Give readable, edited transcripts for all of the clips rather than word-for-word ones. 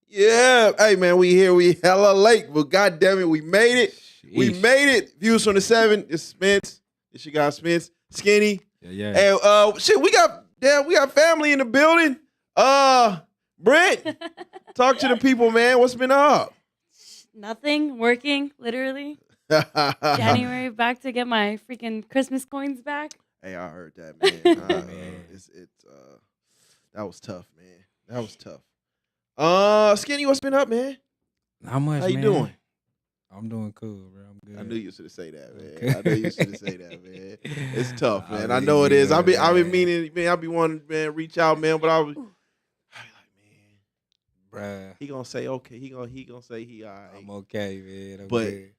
Yeah. Hey, man, we here. We hella late, but God damn it, we made it. We Sheesh. made it. Views from the 7. It's Spence. It's your guy Spence. Skinny. Yeah. And shit, we got family in the building. Brent, talk to the people, man. What's been up? Nothing. Working, literally. January, back to get my freaking Christmas coins back. Hey, I heard that, man. Man. That was tough, man. That was tough. Skinny, what's been up, man? How much, How you man? doing? I'm doing cool, bro. I'm good. I knew you should have said that, man. Okay. I knew you should have said that, man. It's tough, man. I really know it is. good, I've been man. meaning, man. I be wanting, man, reach out, man. But I be like, man, Bruh, he gonna say okay. He gonna say he all right. I'm okay, man. I'm But- good.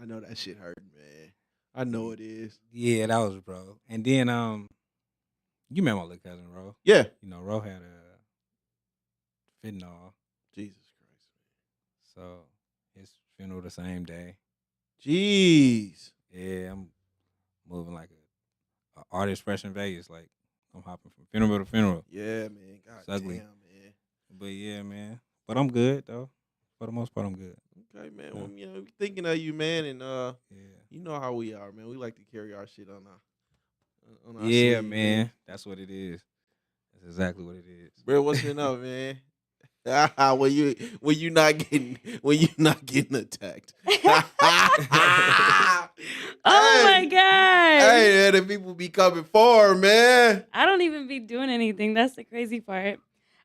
I know that shit hurt, man. I know it is. Yeah, that was bro. And then you met my little cousin, Ro. Yeah. You know, Ro had a fentanyl, Jesus Christ. so his funeral the same day. Jeez. Yeah, I'm moving like a artist fresh in Vegas. Like I'm hopping from funeral to funeral. Yeah, man. God It's ugly. damn, man. But yeah, man. But I'm good though. For the most part, I'm good. Okay, man. Yeah. Well, we thinking of you, man, and Yeah. you know how we are, man. We like to carry our shit on our Yeah, sleeve, man. That's what it is. That's exactly what it is. Bro, what's been up, man? when you not getting attacked. Oh my god! Hey, man, the people be coming forward, man. I don't even be doing anything. That's the crazy part.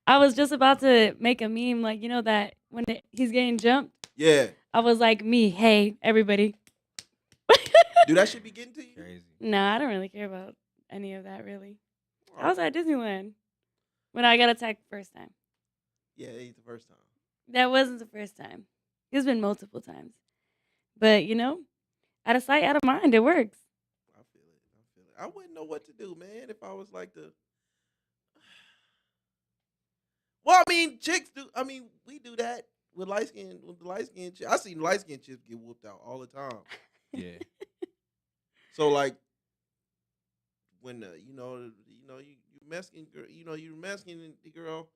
I was just about to make a meme, like you know that when he's getting jumped. Yeah. I was like, me, hey, everybody. Do that shit be getting to you? Crazy. No, I don't really care about any of that, really. I was at Disneyland when I got attacked first time. Yeah, it ain't the first time. That wasn't the first time. It's been multiple times. But, you know, out of sight, out of mind, it works. I feel it. I wouldn't know what to do, man, if I was like the. Well, I mean, chicks do. I mean, we do that with the light skin. I seen light skin chicks get whooped out all the time. Yeah. So like, when you Mexican girl, you Mexican girl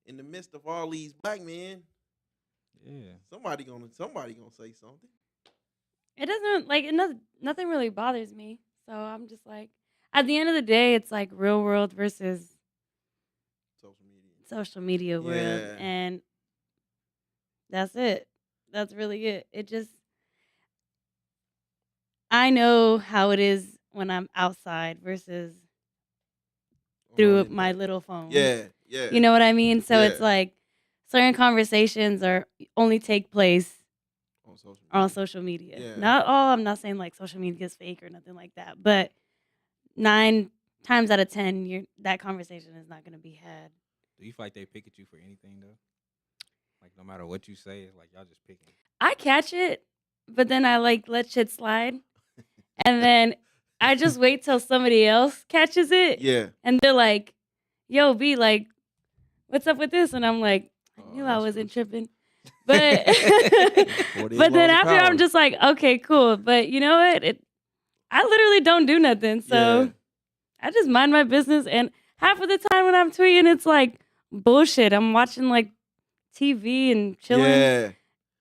in the midst of all these black men, Yeah. somebody gonna say something. It doesn't, like, nothing really bothers me. So I'm just like, at the end of the day, it's like real world versus social media world. Yeah. And that's it. That's really it. It just, I know how it is when I'm outside versus through my little phone. Yeah. You know what I mean? So Yeah. it's like certain conversations only take place on social media. on social media. Yeah. Not all. I'm not saying like social media is fake or nothing like that. But 9 times out of 10, that conversation is not going to be had. Do you feel like they pick at you for anything though? Like no matter what you say, it's like y'all just picking. I catch it, but then I like let shit slide, and then I just wait till somebody else catches it, Yeah. and they're like, "Yo, B, like, what's up with this?" And I'm like, "I knew I that's wasn't what- tripping." But 40 but then laws of after power. I'm just like, okay, cool. But you know what? I literally don't do nothing. So Yeah. I just mind my business. And half of the time when I'm tweeting, it's like bullshit. I'm watching like TV and chilling. Yeah.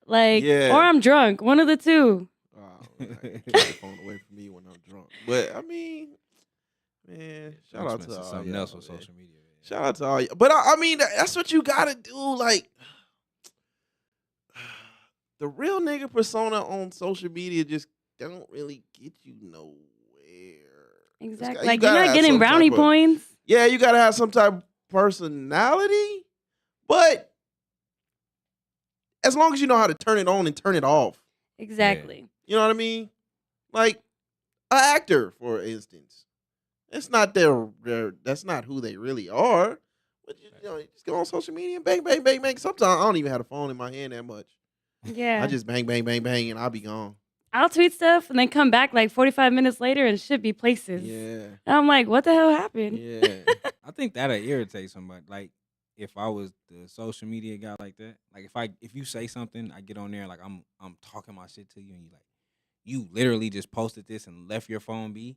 Like, Yeah. or I'm drunk. One of the two. Oh, keep the phone away from me when I'm drunk. But I mean, man, shout out to all something y'all, else with man. social media. Man. Shout out to all y'all. But I mean, that's what you gotta do. Like, the real nigga persona on social media just don't really get you nowhere. Exactly. You Like, you're gotta not have getting some brownie type of- points. Yeah, you gotta have some type of personality, but as long as you know how to turn it on and turn it off. Exactly. You know what I mean? Like an actor, for instance. It's not that's not who they really are. But you just go on social media and bang, bang, bang, bang. Sometimes I don't even have the phone in my hand that much. Yeah. I just bang, bang, bang, bang, and I'll be gone. I'll tweet stuff and then come back like 45 minutes later and shit be places. Yeah. And I'm like, what the hell happened? Yeah. I think that'll irritate somebody. Like if I was the social media guy like that, like if you say something, I get on there like I'm talking my shit to you and you literally just posted this and left your phone be,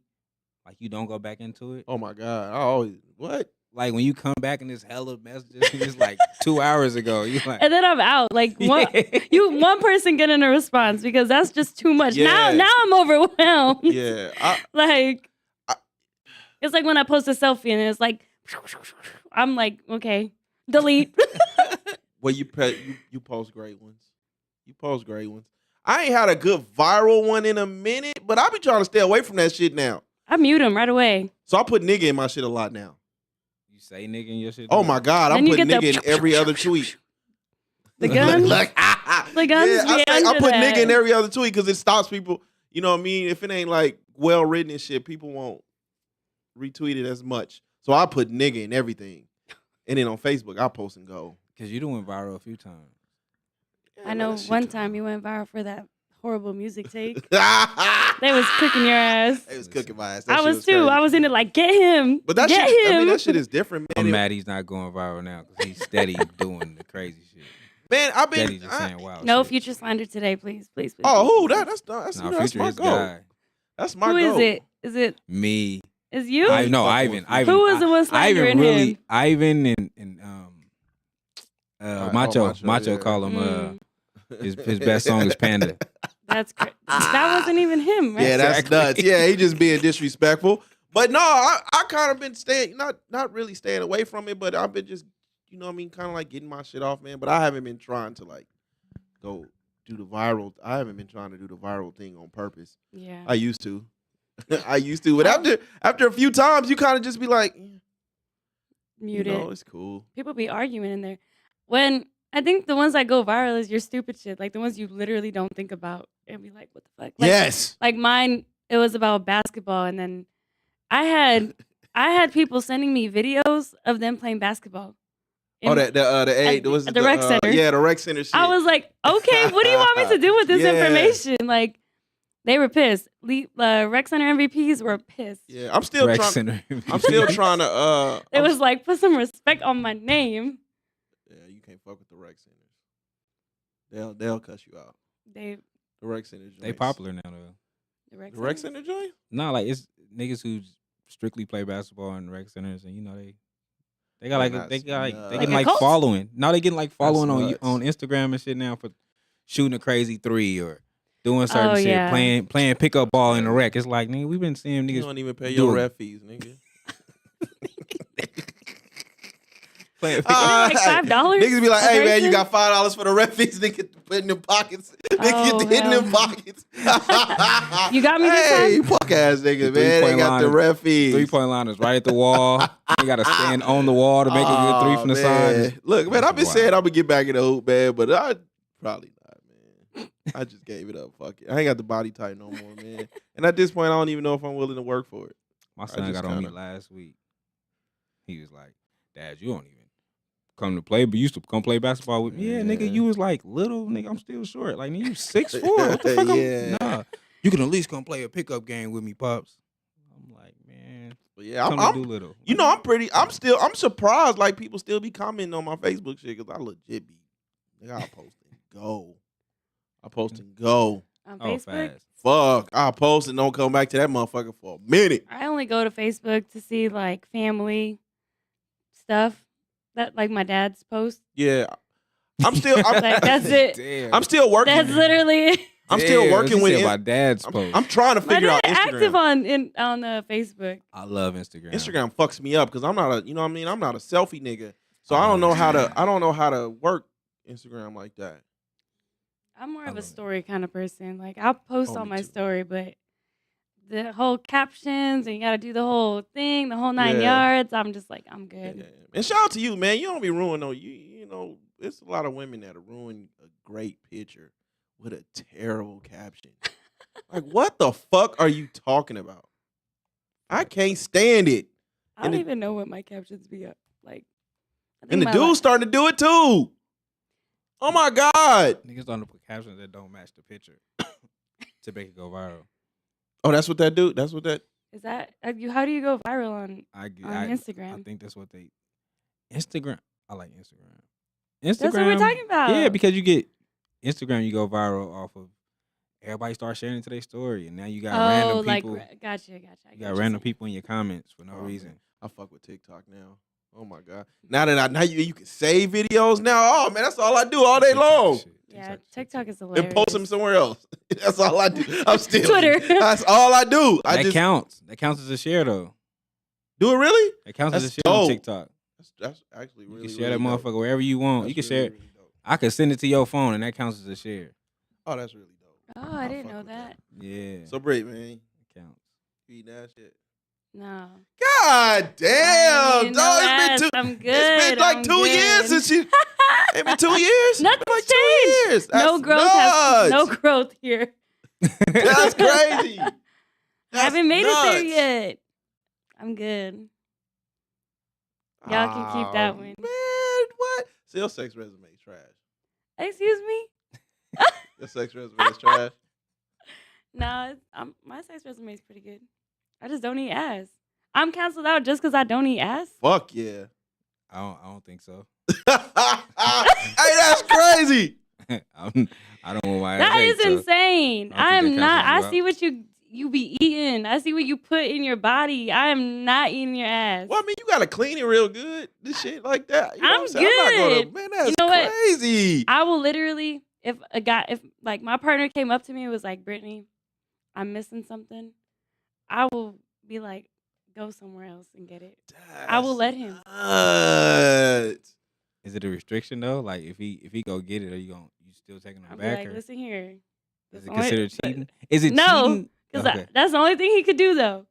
like you don't go back into it. Oh my God. I always what? Like when you come back and this hella messages, it's like 2 hours ago. You like, And then I'm out. Like one person getting a response because that's just too much. Yeah. Now I'm overwhelmed. Yeah. Like I- it's like when I post a selfie and it's like I'm like, okay, delete. Well, you post great ones. You post great ones. I ain't had a good viral one in a minute, but I be trying to stay away from that shit now. I mute him right away. So I put nigga in my shit a lot now. you say nigga in your shit. Oh my God, I'm Then you putting get nigga the in every other tweet. The gun. The guns be I under put that. nigga in every other tweet because it stops people. You know what I mean? If it ain't like well written and shit, people won't retweet it as much. So I put nigga in everything. And then on Facebook, I post and go. Because you done went viral a few times. I know one time you went viral for that horrible music take. They They was cooking your ass. was cooking my ass. That I shit was too. crazy. I was in it like, get him. But that get shit, him. I mean, that shit is different, man. I'm mad he's not going viral now because he's steady doing the crazy shit. Man, I've Steady been. just saying wow. No shit. future slander today, please. Oh, who? please. That's Nah, that's Future my his goal. guy. That's my Who goal. is it? Is it Me. is you? I know Fuck Ivan. with Ivan. Who was the one slandering him? Ivan and Macho. Macho yeah. call him his best song is Panda. That's that wasn't even him, right? Yeah, that's Exactly. nuts. Yeah, he just being disrespectful. But no, I kind of been staying, not really staying away from it, but I've been just, you know what I mean, kind of like getting my shit off, man. But I haven't been trying to like go do the viral. I haven't been trying to do the viral thing on purpose. Yeah. I used to. I used to. But after a few times, you kind of just be like, Mute you know, it. it's cool. People be arguing in there. When I think the ones that go viral is your stupid shit, like the ones you literally don't think about and be like, what the fuck? Like, Yes. Like mine, it was about basketball, and then I had people sending me videos of them playing basketball. Oh, the rec center. Yeah, the rec center shit. I was like, okay, what do you want me to do with this Yeah. information? Like, they were pissed. Rec center MVPs were pissed. Yeah, I'm still Rex trying. Center. I'm still trying to. It was like, put some respect on my name. Yeah, you can't fuck with the rec centers. They'll cuss you out. The rec center joints. They popular now though. The rec, The rec centers? center joint? Nah, like it's niggas who strictly play basketball in rec centers, and you know they got like That's they got like nuts. they Like getting a like cult? following. Now they getting like following nuts. on Instagram and shit now for shooting a crazy three or doing certain Oh, shit, yeah. playing pickup ball in the rec. It's like nigga, we've been seeing You niggas don't even pay do your it. ref fees, nigga. playing pickup. Like $5? Niggas be like, a hey man, you person? got $5 for the ref fees. They get to put in them pockets. They Oh, get to hit in them hell. pockets. You got me this Hey, time? fuck ass nigga, The man. They three-point got the line- ref fees. 3-point line is right at the wall. You got to stand on the wall to make a good three from the side. Look, man, That's I've been wild. saying I'm gonna get back in the hoop, man, but I probably not, man. I just gave it up. Fuck it. I ain't got the body type no more, man. And at this point, I don't even know if I'm willing to work for it. My I son just got on me kinda- last week. He was like, Dad, you don't even come to play, but you used to come play basketball with me. Yeah, nigga, Yeah. you was like little, nigga, I'm still short. Like, nigga, you 6'4". What the fuck? Yeah. Nah. You can at least come play a pickup game with me, Pops. I'm like, man, But yeah, come I'm to Doolittle. you know, I'm surprised like people still be commenting on my Facebook shit because I legit be, nigga, I'll post and go. I post and go. On Oh, Facebook? fast. Fuck, I'll post and don't come back to that motherfucker for a minute. I only go to Facebook to see like family stuff that like my dad's post. Yeah, I'm still, Like, that's it. Damn. I'm still working. That's literally it. I'm still Damn, working she with said it. my dad's post. I'm trying to My figure dad out active Instagram. on Facebook. I love Instagram. Instagram fucks me up because I'm not a, you know what I mean? I'm not a selfie nigga. So I don't know how to work Instagram like that. I'm more I of a love it. story kind of person. Like I'll post Oh, on me my too. story, but the whole captions and you got to do the whole thing, the whole 9 Yeah. yards. I'm just like, I'm good. Yeah. And shout out to you, man. You don't be ruining no. You know, it's a lot of women that ruin a great picture with a terrible caption. Like, what the fuck are you talking about? I can't stand it. I don't And even know what my captions be up. Like, I think And the my dude's starting to do it too. Oh my God. Niggas don't put captions that don't match the picture to make it go viral. Oh, that's what that dude. That's what that. is that how do you go viral on I Instagram? I think that's what they. Instagram. I like Instagram. That's what we're talking about. Yeah, because you get Instagram, you go viral off of everybody start sharing it to their story, and now you got random like people. gotcha. You got random people in your comments for no Oh, reason. man. I fuck with TikTok now. Oh my god! Now you can save videos now. Oh man, that's all I do all day long. Yeah, TikTok is And hilarious. post them somewhere else. That's all I do. I'm still Twitter. That's all I do. That counts. That counts as a share though. Do it really? That counts as a That's share on dope. TikTok. That's actually really. You can share that really motherfucker dope. wherever you want. That's You can really, share it. really dope. I could send it to your phone and that counts as a share. Oh, that's really dope. Oh, I I'll didn't fuck know with that. Yeah. So Brit, man, it counts. you eating that shit? No. God damn, dog! It's been I'm good. It's been like I'm 2 years good. since she. It's been 2 years. Nothing's Like 2 changed. years. No That's growth. No nuts. growth here. That's crazy. I That's haven't made it there nuts. yet. I'm good. Y'all can keep that one. Man, what? So your sex resume is trash. Excuse me? Your sex resume is trash. No, my sex resume is pretty good. I just don't eat ass. I'm canceled out just because I don't eat ass. Fuck yeah. I don't think so. Hey, that's crazy. I don't want my That ass is ate, so insane. I don't think I'm that not. cancels you I see what you be eating. I see what you put in your body. I am not eating your ass. Well, I mean, you gotta clean it real good. This shit like that. You know I'm what I'm saying? I'm not gonna, good. man, that's You know what? crazy. I will literally, if like my partner came up to me and was like, Brittany, I'm missing something, I will be like, go somewhere else and get it. I will let him. Nuts. Is it a restriction though? Like if he go get it, are you still taking him I'll be back? like, Or listen here. is That's it only- considered cheating? Is it No. cheating? Because Okay. that's the only thing he could do, though.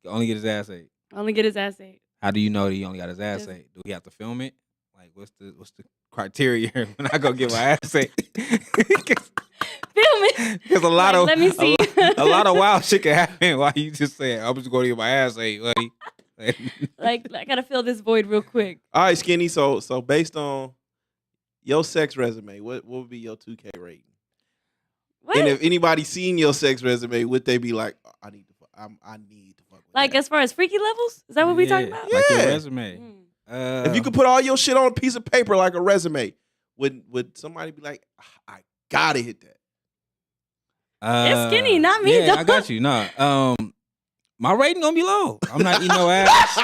Only get his ass ate. Only get his ass ate. How do you know that he only got his ass Just- ate? Do we have to film it? Like what's the criteria when I go get my ass ate? Film it. Because a lot Like, of let me see. a lot of wild shit can happen while you just saying I'm just going to get my ass ate, buddy. Like, I gotta fill this void real quick. All right, Skinny. So based on your sex resume, what would be your 2K rating? What? And if anybody seen your sex resume, would they be like, I need to fuck with Like, that? as far as freaky levels? Is that what we talking about? Like your Yeah. resume. Mm. If you could put all your shit on a piece of paper like a resume, would somebody be like, I gotta hit that? It's Skinny, not me, Yeah, I dog. got you. No, my rating gonna be low. I'm not eating no ass.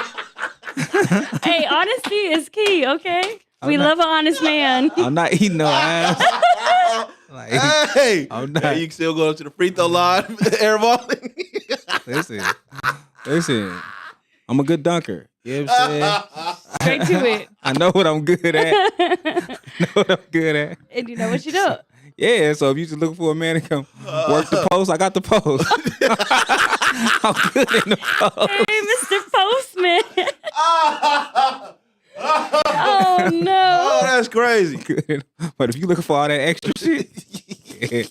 Hey, honesty is key, okay? I'm We not- love an honest man. I'm not eating no ass. Like, Hey, I'm not. hey, you can still go up to the free throw line, airballing. listen. I'm a good dunker. You know what I'm saying? Straight to it. I know what I'm good at. I know what I'm good at. And you know what you do. Yeah, so if you just looking for a man to come work the post, I got the post. I'm good in the post. Hey, Mr. Postman. Oh, no. Oh, that's crazy. But if you looking for all that extra shit, yeah.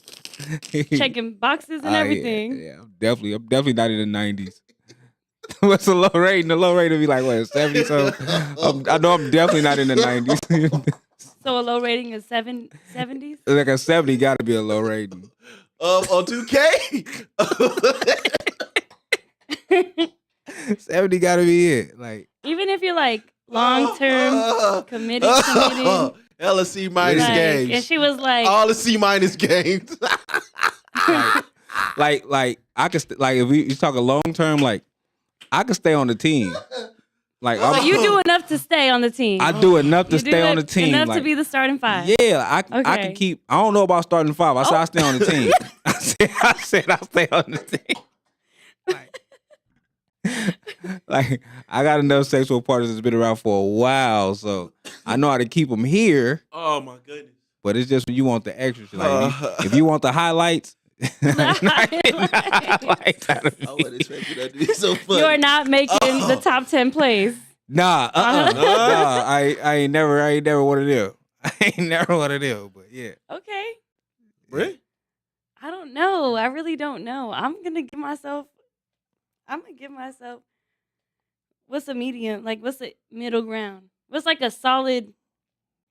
Checking boxes and Oh, everything. Yeah, I'm definitely not in the 90s. What's a low rating? The low rating would be like what, 70? So I know I'm definitely not in the 90s. So a low rating is 70s? Like a 70 got to be a low rating. On 2K? 70 got to be it. Like Even if you're like long term committed. Hella C minus Listen. games. And she was like, All the C minus games. like I could like if you talk a long term, like I could stay on the team. Like so you do enough to stay on the team. I do enough to You do stay on the team. Enough like, to be the starting five. yeah, I Okay. can keep. I don't know about starting five. I said I stay on the team. I said I stay on the team. Like I got enough sexual partners that's been around for a while, so I know how to keep them here. Oh my goodness. But it's just when you want the extra shit. Like if you want the highlights. highlights out of I would me. expect that to be so funny. You are not making the top 10 plays. Nah, nah. I ain't never one of them. I ain't never one of them. But yeah. Okay. Really? I don't know. I really don't know. I'm gonna give myself. What's a medium? Like, what's the middle ground? What's like a solid?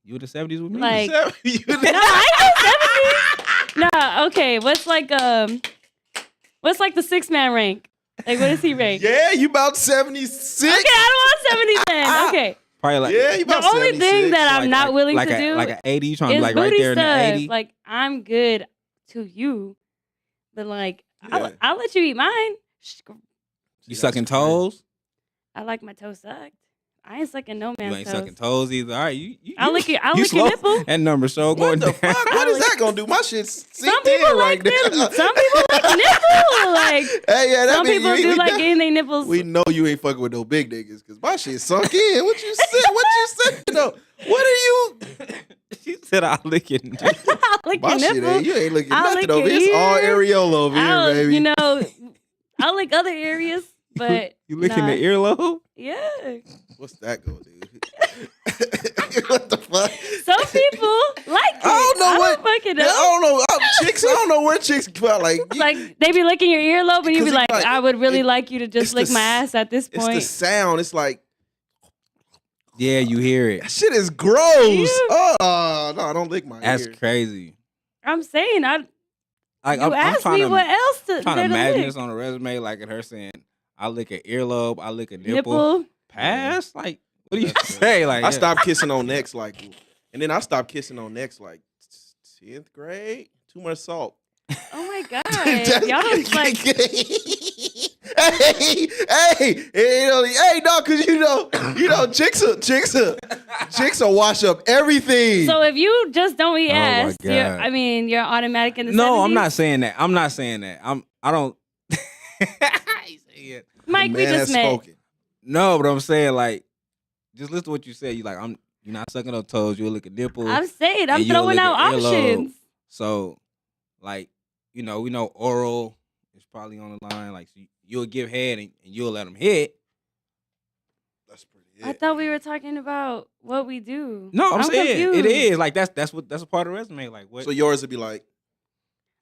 You in the 70s with me? Like- You No, I ain't 70s. Nah. Okay. What's like the 6-man rank? Like, what is he rank? Yeah, you about 76. Okay, I don't want 70 then. Okay. Probably like Yeah, you about The only thing 76. that I'm not willing to do like an 80. You trying to is be like right booty there in the stuff. 80? Like, I'm good to you, but like, Yeah. I'll let you eat mine. You sucking toes? I like my toes sucked. I ain't sucking no You man's ain't toes. sucking toes either. All right, you I'll lick your slow. nipple. That number so What going the down. fuck? What is that gonna do? My shit's Some sinked people in like right now. them. Some people like nipple. Like Hey, yeah, that some mean people you, do we like know- getting their nipples. We know you ain't fucking with no big niggas because my shit sunk in. What you said? What you said? No. What are you? She said I'll lick your nipple. I'll lick My your shit nipple. ain't. You ain't looking I'll nothing lick over your here. It's all ear. areola over I'll, here, baby. you know, I'll lick other areas, but You licking nah. the earlobe? Yeah. What's that gonna do? What the fuck? Some people like it. I don't know what. fucking I know. don't know. Chicks. I don't know where chicks like. Like they be licking your earlobe, and you be 'Cause like, like, I would really it- like you to it's just lick the my s- ass at this It's the point. sound. It's like Yeah, you hear it. that shit is gross. Ew. Oh no! Don't lick my That's ear. crazy. I'm saying, Like, you I'm asked trying me to, what else to, trying to there to imagine lick. this on a resume, like at her saying, I lick an earlobe, I lick a nipple. Nipple. Pass? Like, what do you That's say? Like, I stopped kissing on necks and then I stopped kissing on necks like 10th grade. Too much salt. Oh my god, y'all don't like. hey, no, cause you know, chicks will wash up everything. So if you just don't eat Oh my ass, God. you're automatic in the no, 70s? I'm not saying that. I'm not saying that. I don't. He said- Mike, The we man just has met. spoken. No, but I'm saying like, just listen to what you said. You like, you're not sucking no toes. You'll lick a nipple. I'm saying, I'm and you'll throwing lick out an earlobe. options. So, like, we know oral is probably on the line. Like, so you'll give head and you'll let them hit. That's pretty. I thought we were talking about what we do. No, I'm saying confused. it is like that's a part of the resume. Like what? So yours would be like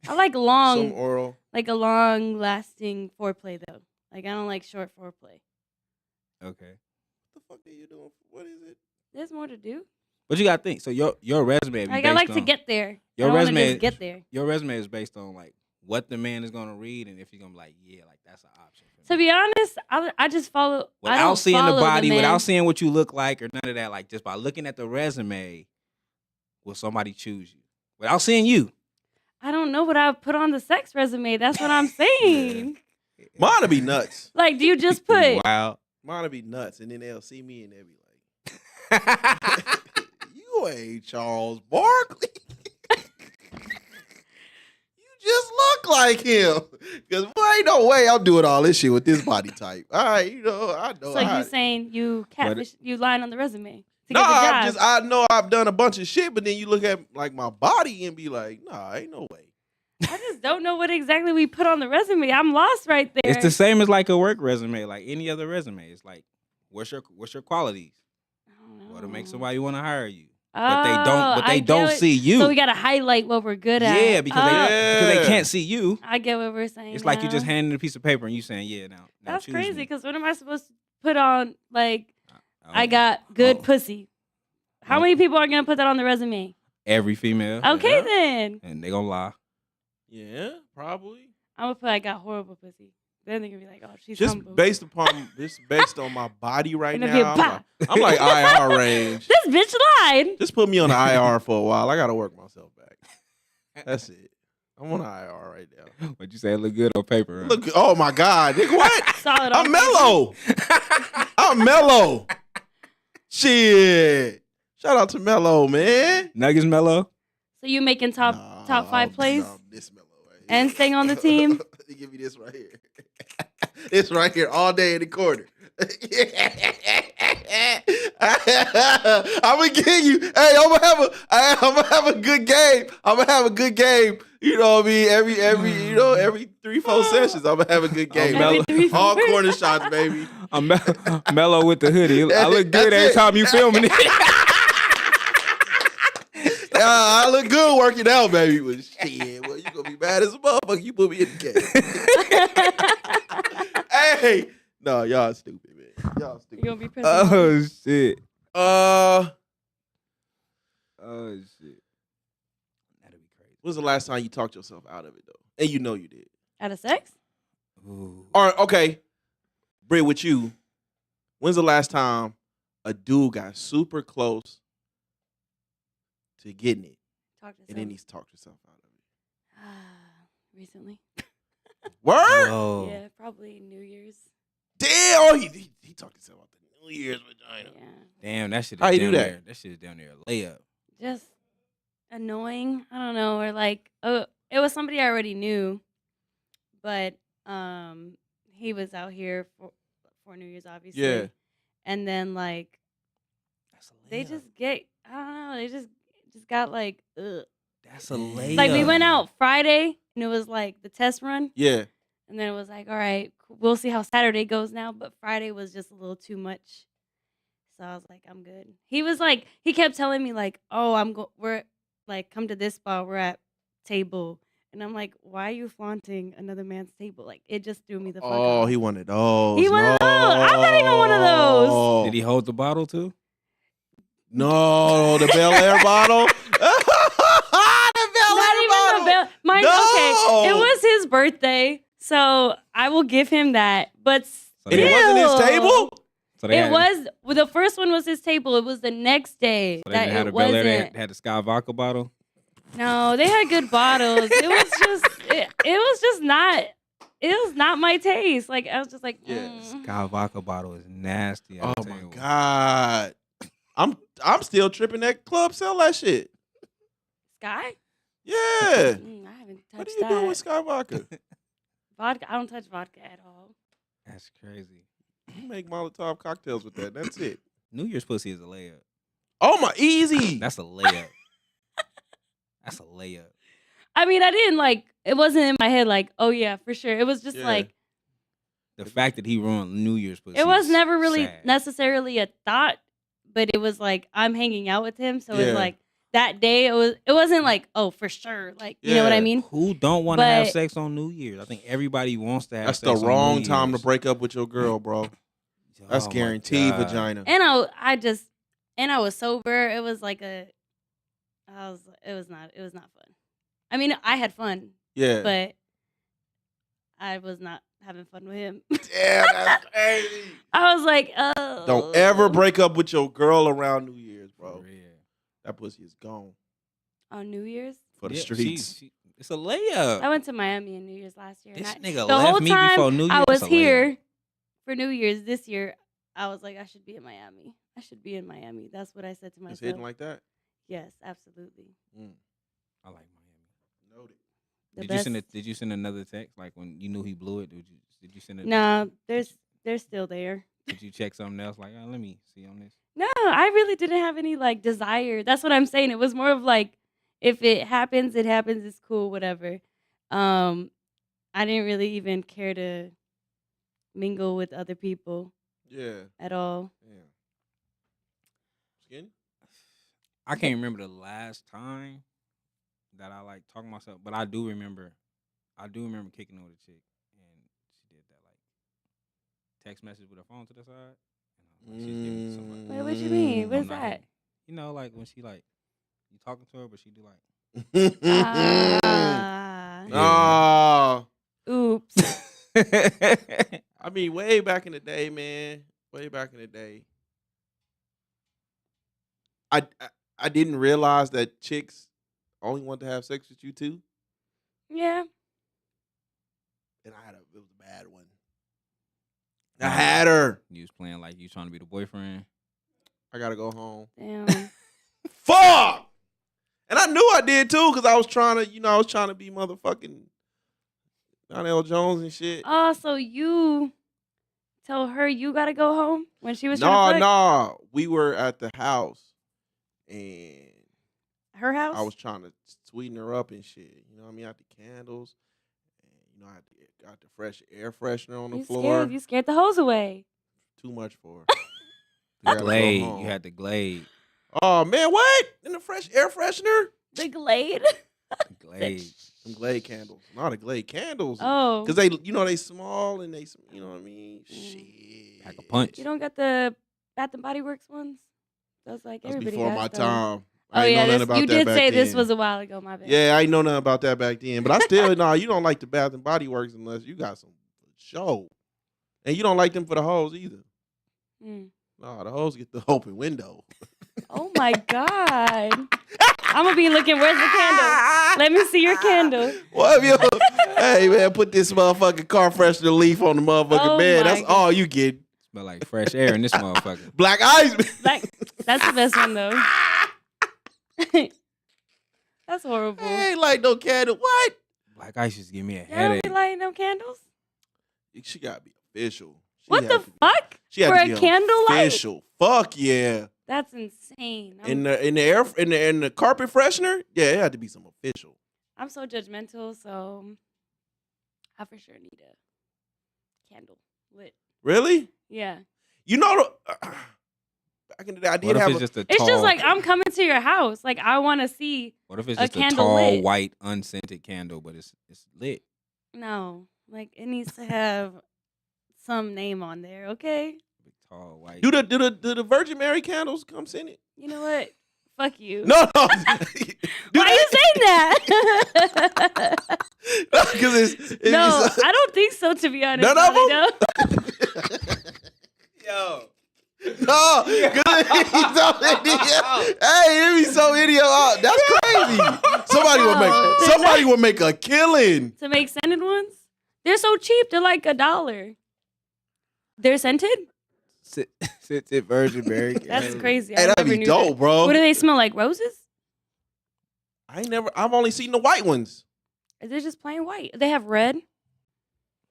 I like some long, oral. like a long lasting foreplay though. Like I don't like short foreplay. Okay, What the fuck are you doing? What is it? There's more to do. but you gotta think. So your resume. Like I like to get there. Your I don't wanna resume- just get there. Your resume is based on like what the man is gonna read and if he's gonna be like, yeah, like that's an option. For To me. be honest, I just follow. I Without don't seeing follow the body, man. without seeing what you look like or none of that, like just by looking at the resume, will somebody choose you? Without seeing you. I don't know what I put on the sex resume. That's what I'm saying. Mine'll be nuts. Like, do you just put? Wow. Mine'll be nuts, and then they'll see me and they'll be like, "You ain't Charles Barkley. You just look like him." Because boy, ain't no way I'm doing all this shit with this body type. All right, I know. So you saying you catfish? You lying on the resume to No, get the job? I know I've done a bunch of shit, but then you look at like my body and be like, nah, ain't no way. I just don't know what exactly we put on the resume. I'm lost right there. It's the same as like a work resume, like any other resume. It's like, what's your qualities? What'll make somebody want to hire you? But they don't see you. So we gotta highlight what we're good at. Yeah, because they Yeah. can't see you. I get what we're saying. It's like you just now. handing a piece of paper and you saying, yeah, now That's choose crazy. me. Because what am I supposed to put on? Like, I Oh, got good Oh. pussy. How Oh. many people are gonna put that on the resume? every female. Okay, Yeah. then And they gonna lie. Yeah, probably. I'm gonna put I got horrible pussy. Then they're gonna be like, oh, she's Just humble. based on my body right And it'll be a now. pop. I'm like IR range. This bitch lied. Just put me on the IR for a while. I gotta work myself back. That's it. I'm on the IR right now. But you say it look good on paper. Huh? Look, oh my God, nigga, what? Solid. I'm on mellow. I'm mellow. Shit. Shout out to Mellow, man. Nuggets mellow. So you making top 5 plays This Mellow right here. and staying on the team? Give me this right here. This right here all day in the corner. I'm gonna give you. Hey, I'm gonna have a good game. I'm gonna have a good game. You know what I mean? Every 3-4 sessions, I'm gonna have a good game. Every 3-4 All corner shots, baby. I'm mellow with the hoodie. I look good That's every it. time you filming it. I look good working out, baby. But shit, well, you gonna be mad as a motherfucker. You put me in the game. Hey, no, y'all stupid, man. Y'all You stupid. gonna be pissed off. Oh shit. Uh, Oh shit. That'd be crazy. when's the last time you talked yourself out of it though? And you know you did. Out of sex? Ooh. Or okay, Britt, with you, when's the last time a dude got super close to getting it, Talk to and then someone. he's talked himself out of Recently. it? Word? Oh. Yeah, probably New Year's. Damn! Oh, he talked himself out. New Year's vagina. Yeah. Damn, that shit is How you down do that? there. That shit is down there a layup. Just annoying. I don't know. Or like, it was somebody I already knew, but he was out here for New Year's, obviously. Yeah. And then like That's a layup. they just get, I don't know. They just got like, ugh. That's a layup. Like we went out Friday and it was like the test run. Yeah. And then it was like, all right, we'll see how Saturday goes now. But Friday was just a little too much. So I was like, I'm good. He was like, he kept telling me like, oh, we're like, come to this spot. We're at table. And I'm like, why are you flaunting another man's table? Like, it just threw me the fuck off. He wanted those. He wanted those. I'm not even one of those. Did he hold the bottle too? No, the Bel Air bottle. The Bel Not Air even bottle. the bell. Mine, No. okay, it was his birthday. So I will give him that. But So And it wasn't his table? So they It had, was, well, the first one was his table. It was the next day So they that had it a Bel Air. wasn't. They had the Sky vodka bottle. No, they had good bottles. It was just, it was just not. It was not my taste. Like I was just like, Yes. Sky vodka bottle is nasty. I'll Oh tell my you what. God. I'm still tripping that club sell that shit. Sky. Yeah. I haven't touched What are you that. doing with Sky Vodka? Vodka? I don't touch vodka at all. That's crazy. You make Molotov cocktails with that. That's it. New Year's pussy is a layup. Oh my, easy. That's a layup. That's a layup. I mean, I didn't like. It wasn't in my head like, oh yeah, for sure. It was just Yeah. like The fact that he ruined New Year's pussy. it was is never really sad. necessarily a thought, but it was like I'm hanging out with him, so Yeah. it's like that day. It wasn't like, oh, for sure, like you know what I Yeah. mean. Who don't want to have But- sex on New Year's? I think everybody wants to have That's sex the on New wrong time to Year's. break up with your girl, bro. That's Oh my guaranteed God. vagina. And I was sober. It was like it was not fun. I mean, I had fun, Yeah. but I was not having fun with him. Damn, that's crazy. I was like, oh. Don't ever break up with your girl around New Year's, For bro. real. That pussy is gone on New Year's. for the Yeah, streets. it's a layup. I went to Miami on New Year's last year. This and nigga the left whole me time before New Year's. I was That's a layup. here for New Year's this year. I was like, I should be in Miami. I should be in Miami. That's what I said to It's myself. hitting like that. Yes, absolutely. I like Miami. Noted. The Did best. you send another text like when you knew he blew it? Did you send it? No, they're still there. Did you check something else like, let me see on this? No, I really didn't have any like desire. That's what I'm saying. It was more of like, if it happens, it happens. It's cool, whatever. I didn't really even care to mingle with other people Yeah. at all. Yeah. Skinny? I can't remember the last time that I like talking myself, but I do remember kicking it with a chick, and she did that like text message with her phone to the side, and she was giving it to somebody. Wait, what you mean? What I'm is not that? hating. You know, like when she like you talking to her, but she do like. Ah, Oh. oops. I mean, way back in the day, man. Way back in the day. I didn't realize that chicks only want to have sex with you too. Yeah. And it was a bad one. I had her. You was playing like you trying to be the boyfriend. I gotta go home. Damn. Fuck! And I knew I did too, because I was trying to, be motherfucking Donnell Jones and shit. Oh, so you told her you gotta go home when she was trying to fuck? No. We were at the house and Her house? I was trying to sweeten her up and shit. You know what I mean? I had the candles. And, I got the fresh air freshener on the floor. You scared the hose away. Too much for her. The I gotta go Glade. home. You had the Glade. Oh, man, what? In the fresh air freshener? The Glade? The Glade. Some Glade candles. Not the Glade candles. Oh. Because they small and they, you know what I mean? Shit. Pack a punch. You don't got the Bath and Body Works ones? Those like That's everybody before got my those. time. Oh I ain't yeah, know nothing about you that did back say this then. was a while ago, my bad. Yeah, I ain't know nothing about that back then. But I still, no, you don't like the Bath and Body Works unless you got some show. And you don't like them for the hoes either. Mm. No, the hoes get the open window. Oh my God. I'm gonna be looking, where's the candle? Let me see your candle. What have you? Hey man, put this motherfucking car freshener leaf on the motherfucking Oh bed. my That's God. all you get. Smell like fresh air in this motherfucker. Black ice. Like that's the best one though. That's horrible. I ain't like no candle. What? Black ice just give me a Y'all don't headache. be lighting no candles. She gotta be official. She What had the to be- fuck? She had For to a be candlelight? official. Fuck yeah. That's insane. In the carpet freshener, yeah, it had to be some official. I'm so judgmental, so I for sure need a candle lit. Really? Yeah. You know, back in the day, I did What if have. it's just a It's tall? just like I'm coming to your house. Like I want to see. What if it's a just a candle tall lit. white unscented candle, but it's lit? No, like it needs to have some name on there. Okay. Big tall white. do the Virgin Mary candles come in it? You know what? Fuck you. No. Why are you saying that? Because No, I don't think so. To be honest, None of Molly, them? no. Yo. No, because it'd be so idiot. Hey, it'd be so idiot. Oh, that's crazy. Somebody would make a killing. To make scented ones, they're so cheap. They're like $1. They're scented. Scented Virgin Mary. That's crazy. Hey, I that'd never be knew dope, that. bro. What do they smell like? Roses? I've only seen the white ones. They're just plain white. They have red.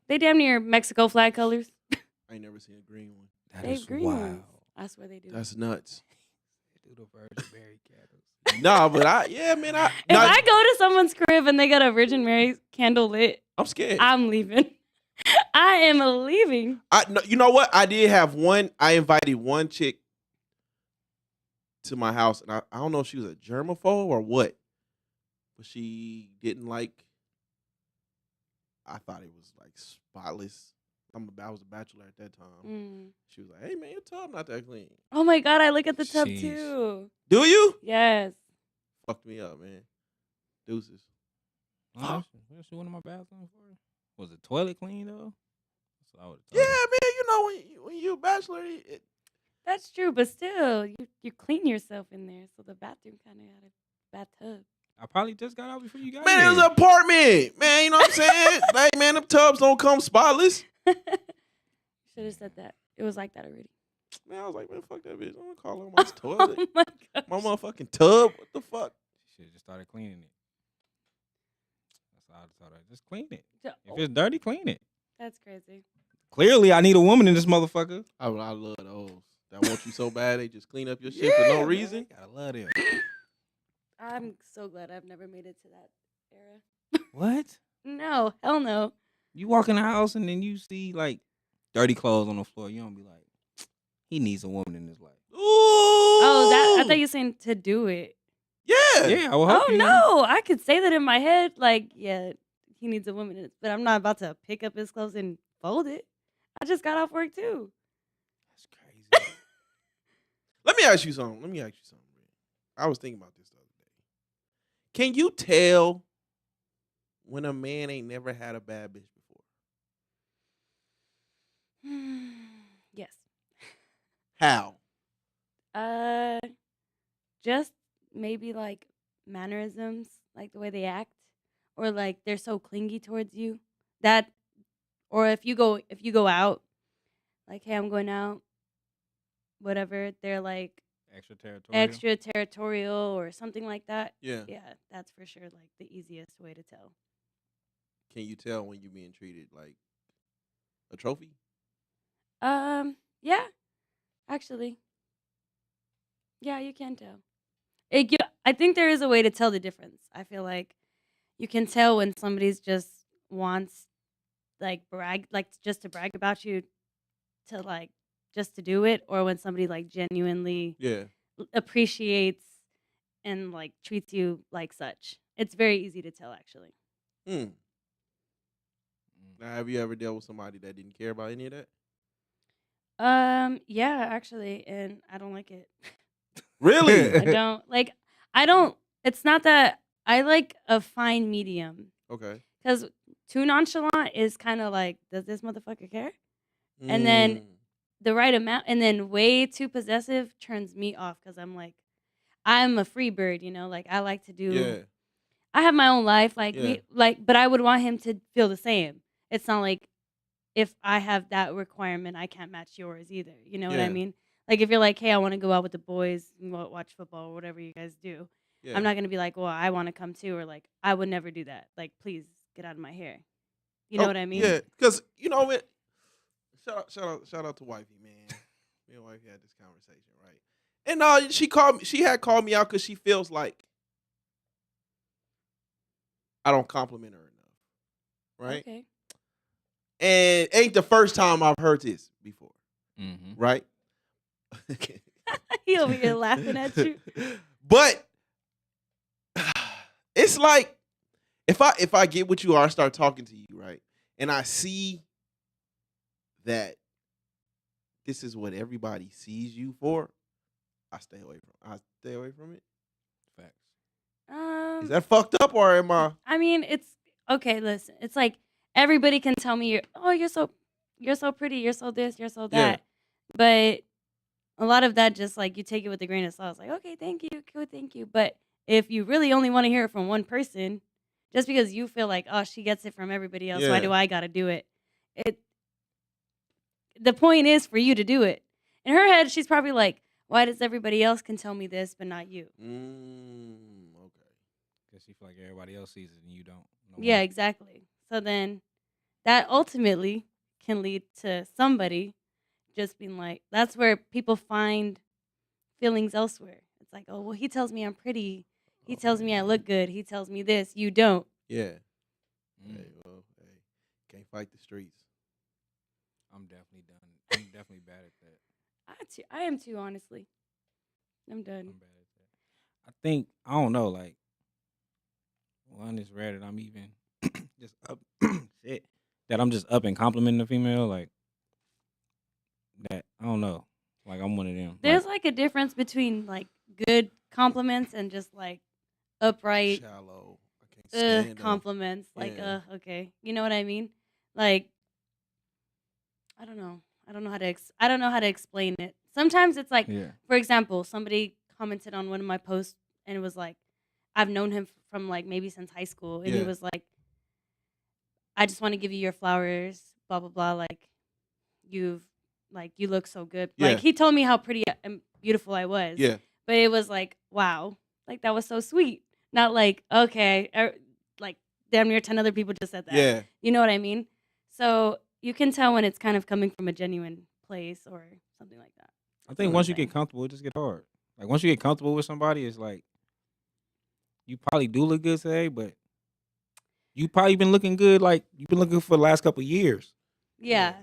They damn near Mexico flag colors. I ain't never seen a green one. That They is have green wild. ones. I swear they do. That's nuts. They do the Virgin Mary candles. Nah, but man, If I go to someone's crib and they got a Virgin Mary candle lit, I'm scared. I'm leaving. I am leaving. No, you know what? I did have one. I invited one chick to my house, and I don't know if she was a germaphobe or what, but she didn't like. I thought it was like spotless. I was a bachelor at that time. Mm. She was like, "Hey man, your tub not that clean." Oh my God, I look at the tub Jeez. too. Do you? Yes. Fucked me up, man. Deuces. What else you went in my bathroom for? Was the toilet clean though? That's what I would've Yeah, told her. man. You know when you a bachelor, That's true, but still, you clean yourself in there, so the bathroom kind of got a bathtub. I probably just got out before you got man, here. it was an apartment, man. You know what I'm saying? Like, man, them tubs don't come spotless. Should have said that. It was like that already. Man, I was like, man, fuck that bitch. I'm gonna call her my toilet. Oh my gosh. My motherfucking tub. What the fuck? Should have just started cleaning it. That's how I told her. Just clean it. Ja- If it's dirty, clean it. That's crazy. Clearly, I need a woman in this motherfucker. I love those. That want you so bad they just clean up your shit for no man. reason. Gotta love them. I'm so glad I've never made it to that era. What? No, hell no. You walk in the house and then you see like dirty clothes on the floor. You don't be like, he needs a woman in his life. Ooh. Oh, I thought you were saying to do it. Yeah. Yeah, I will help Oh you. no, I could say that in my head. Like, yeah, he needs a woman in it, but I'm not about to pick up his clothes and fold it. I just got off work too. That's crazy. Let me ask you something. Man. I was thinking about this the other day. Can you tell when a man ain't never had a bad bitch before? Yes. How? Just maybe like mannerisms, like the way they act, or like they're so clingy towards you. That, or if you go out, like, hey, I'm going out, whatever. They're like extra territorial or something like that. Yeah. Yeah, that's for sure like the easiest way to tell. Can you tell when you're being treated like a trophy? Yeah, actually, yeah, you can tell. I think there is a way to tell the difference. I feel like you can tell when somebody's just wants like just to brag about you, to like just to do it, or when somebody like genuinely Yeah. appreciates and like treats you like such. It's very easy to tell, actually. Hmm. Now, have you ever dealt with somebody that didn't care about any of that? Yeah, actually, and I don't like it. Really? I don't. It's not that I like a fine medium, Okay. because too nonchalant is kind of like, does this motherfucker care? And then the right amount, and then way too possessive turns me off, because I'm like, I'm a free bird, like I like to do. Yeah. I have my own life, Yeah. but I would want him to feel the same. It's not like if I have that requirement, I can't match yours either. You know what I Yeah. mean? Like if you're like, hey, I want to go out with the boys and watch football or whatever you guys do. Yeah. I'm not gonna be like, well, I want to come too, or like, I would never do that. Like, please get out of my hair. You know what I mean? Yeah, because you know it. Shout out to wifey, man. Me and wifey had this conversation, right? And she called me. She had called me out because she feels like I don't compliment her enough, right? Okay. And ain't the first time I've heard this before, Mm-hmm. right? He over here laughing at you. But it's like if I get what you are, I start talking to you, right? And I see that this is what everybody sees you for, I stay away from it. Facts. Is that fucked up or am I? I mean, it's okay. Listen, it's like everybody can tell me you're so pretty, you're so this, you're so Yeah. that, but a lot of that just like you take it with a grain of salt. It's like, okay, thank you, cool, thank you. But if you really only want to hear it from one person, just because you feel like, oh, she gets it from everybody else, why Yeah. do I gotta do it? The point is for you to do it. In her head, she's probably like, why does everybody else can tell me this but not you? Okay. Because she feel like everybody else sees it and you don't. No Yeah, more. exactly. So then that ultimately can lead to somebody just being like, that's where people find feelings elsewhere. It's like, oh, well, he tells me I'm pretty. He tells me I look good. He tells me this. You don't. Yeah. Mm. Hey, well, hey, can't fight the streets. I'm definitely done. I'm definitely bad at that. I am too, honestly. I'm done. I'm bad at that. I think I don't know. Like one is rare that I'm even just up shit that I'm just up and complimenting the female like that. I don't know. Like I'm one of them. There's like a difference between like good compliments and just like upright Shallow. I can't stand them. compliments. Like, Yeah. okay. You know what I mean? Like, I don't know. I don't know how to explain it. Sometimes it's like, Yeah. for example, somebody commented on one of my posts and it was like, I've known him from like maybe since high school, and he Yeah. was like, I just want to give you your flowers, blah blah blah. Like, you look so good. Yeah. Like he told me how pretty and beautiful I was. Yeah. But it was like, wow, like that was so sweet. Not like, okay, like damn near 10 other people just said that. Yeah. You know what I mean? So you can tell when it's kind of coming from a genuine place or something like that. I think what once I'm you saying. get comfortable, it just get hard. Like once you get comfortable with somebody, it's like you probably do look good today, but you probably been looking good. Like you've been looking for the last couple of years. Yeah.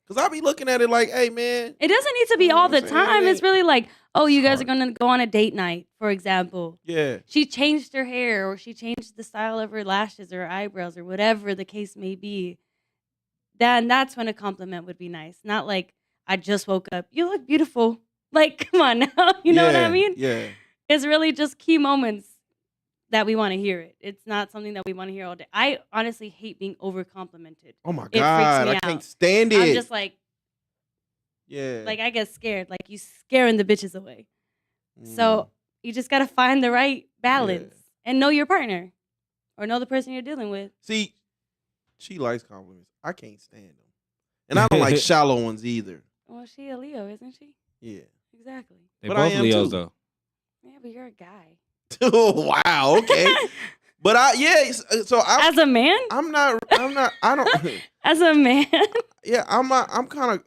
Because I be looking at it like, hey, man. It doesn't need to be You know all what the I'm saying? time. It It's ain't- really like, oh, you It's guys are hard. going to go on a date night, for example. Yeah. She changed her hair or she changed the style of her lashes or eyebrows or whatever the case may be. Then that's when a compliment would be nice. Not like, I just woke up. You look beautiful. Like, come on now. You know what I mean? Yeah. It's really just key moments that we want to hear it. It's not something that we want to hear all day. I honestly hate being over complimented. Oh, my It freaks God. me I out. can't stand it. I'm just like yeah. I get scared. Like you scaring the bitches away. Mm. So you just gotta find the right balance and know your partner or know the person you're dealing with. See, she likes compliments. I can't stand them. And I don't like shallow ones either. Well, she a Leo, isn't she? Yeah. Exactly. They But I both am Leos too. though. Yeah, but you're a guy. Wow. Okay. But so As a man? I'm not, I don't, As a man? yeah, I'm kind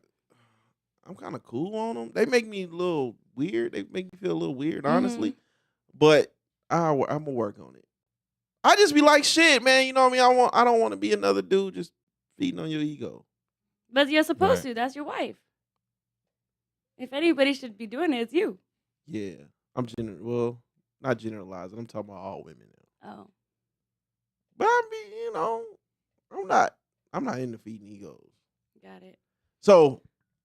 of cool on them. They make me a little weird. They make me feel a little weird, honestly. But I'm gonna work on it. I just be like, shit, man. You know what I mean? I don't want to be another dude just feeding on your ego. But you're supposed Right. to. That's your wife. If anybody should be doing it, it's you. Yeah, I'm not generalizing. I'm talking about all women now. Oh. But I'm not into feeding egos. Got it. So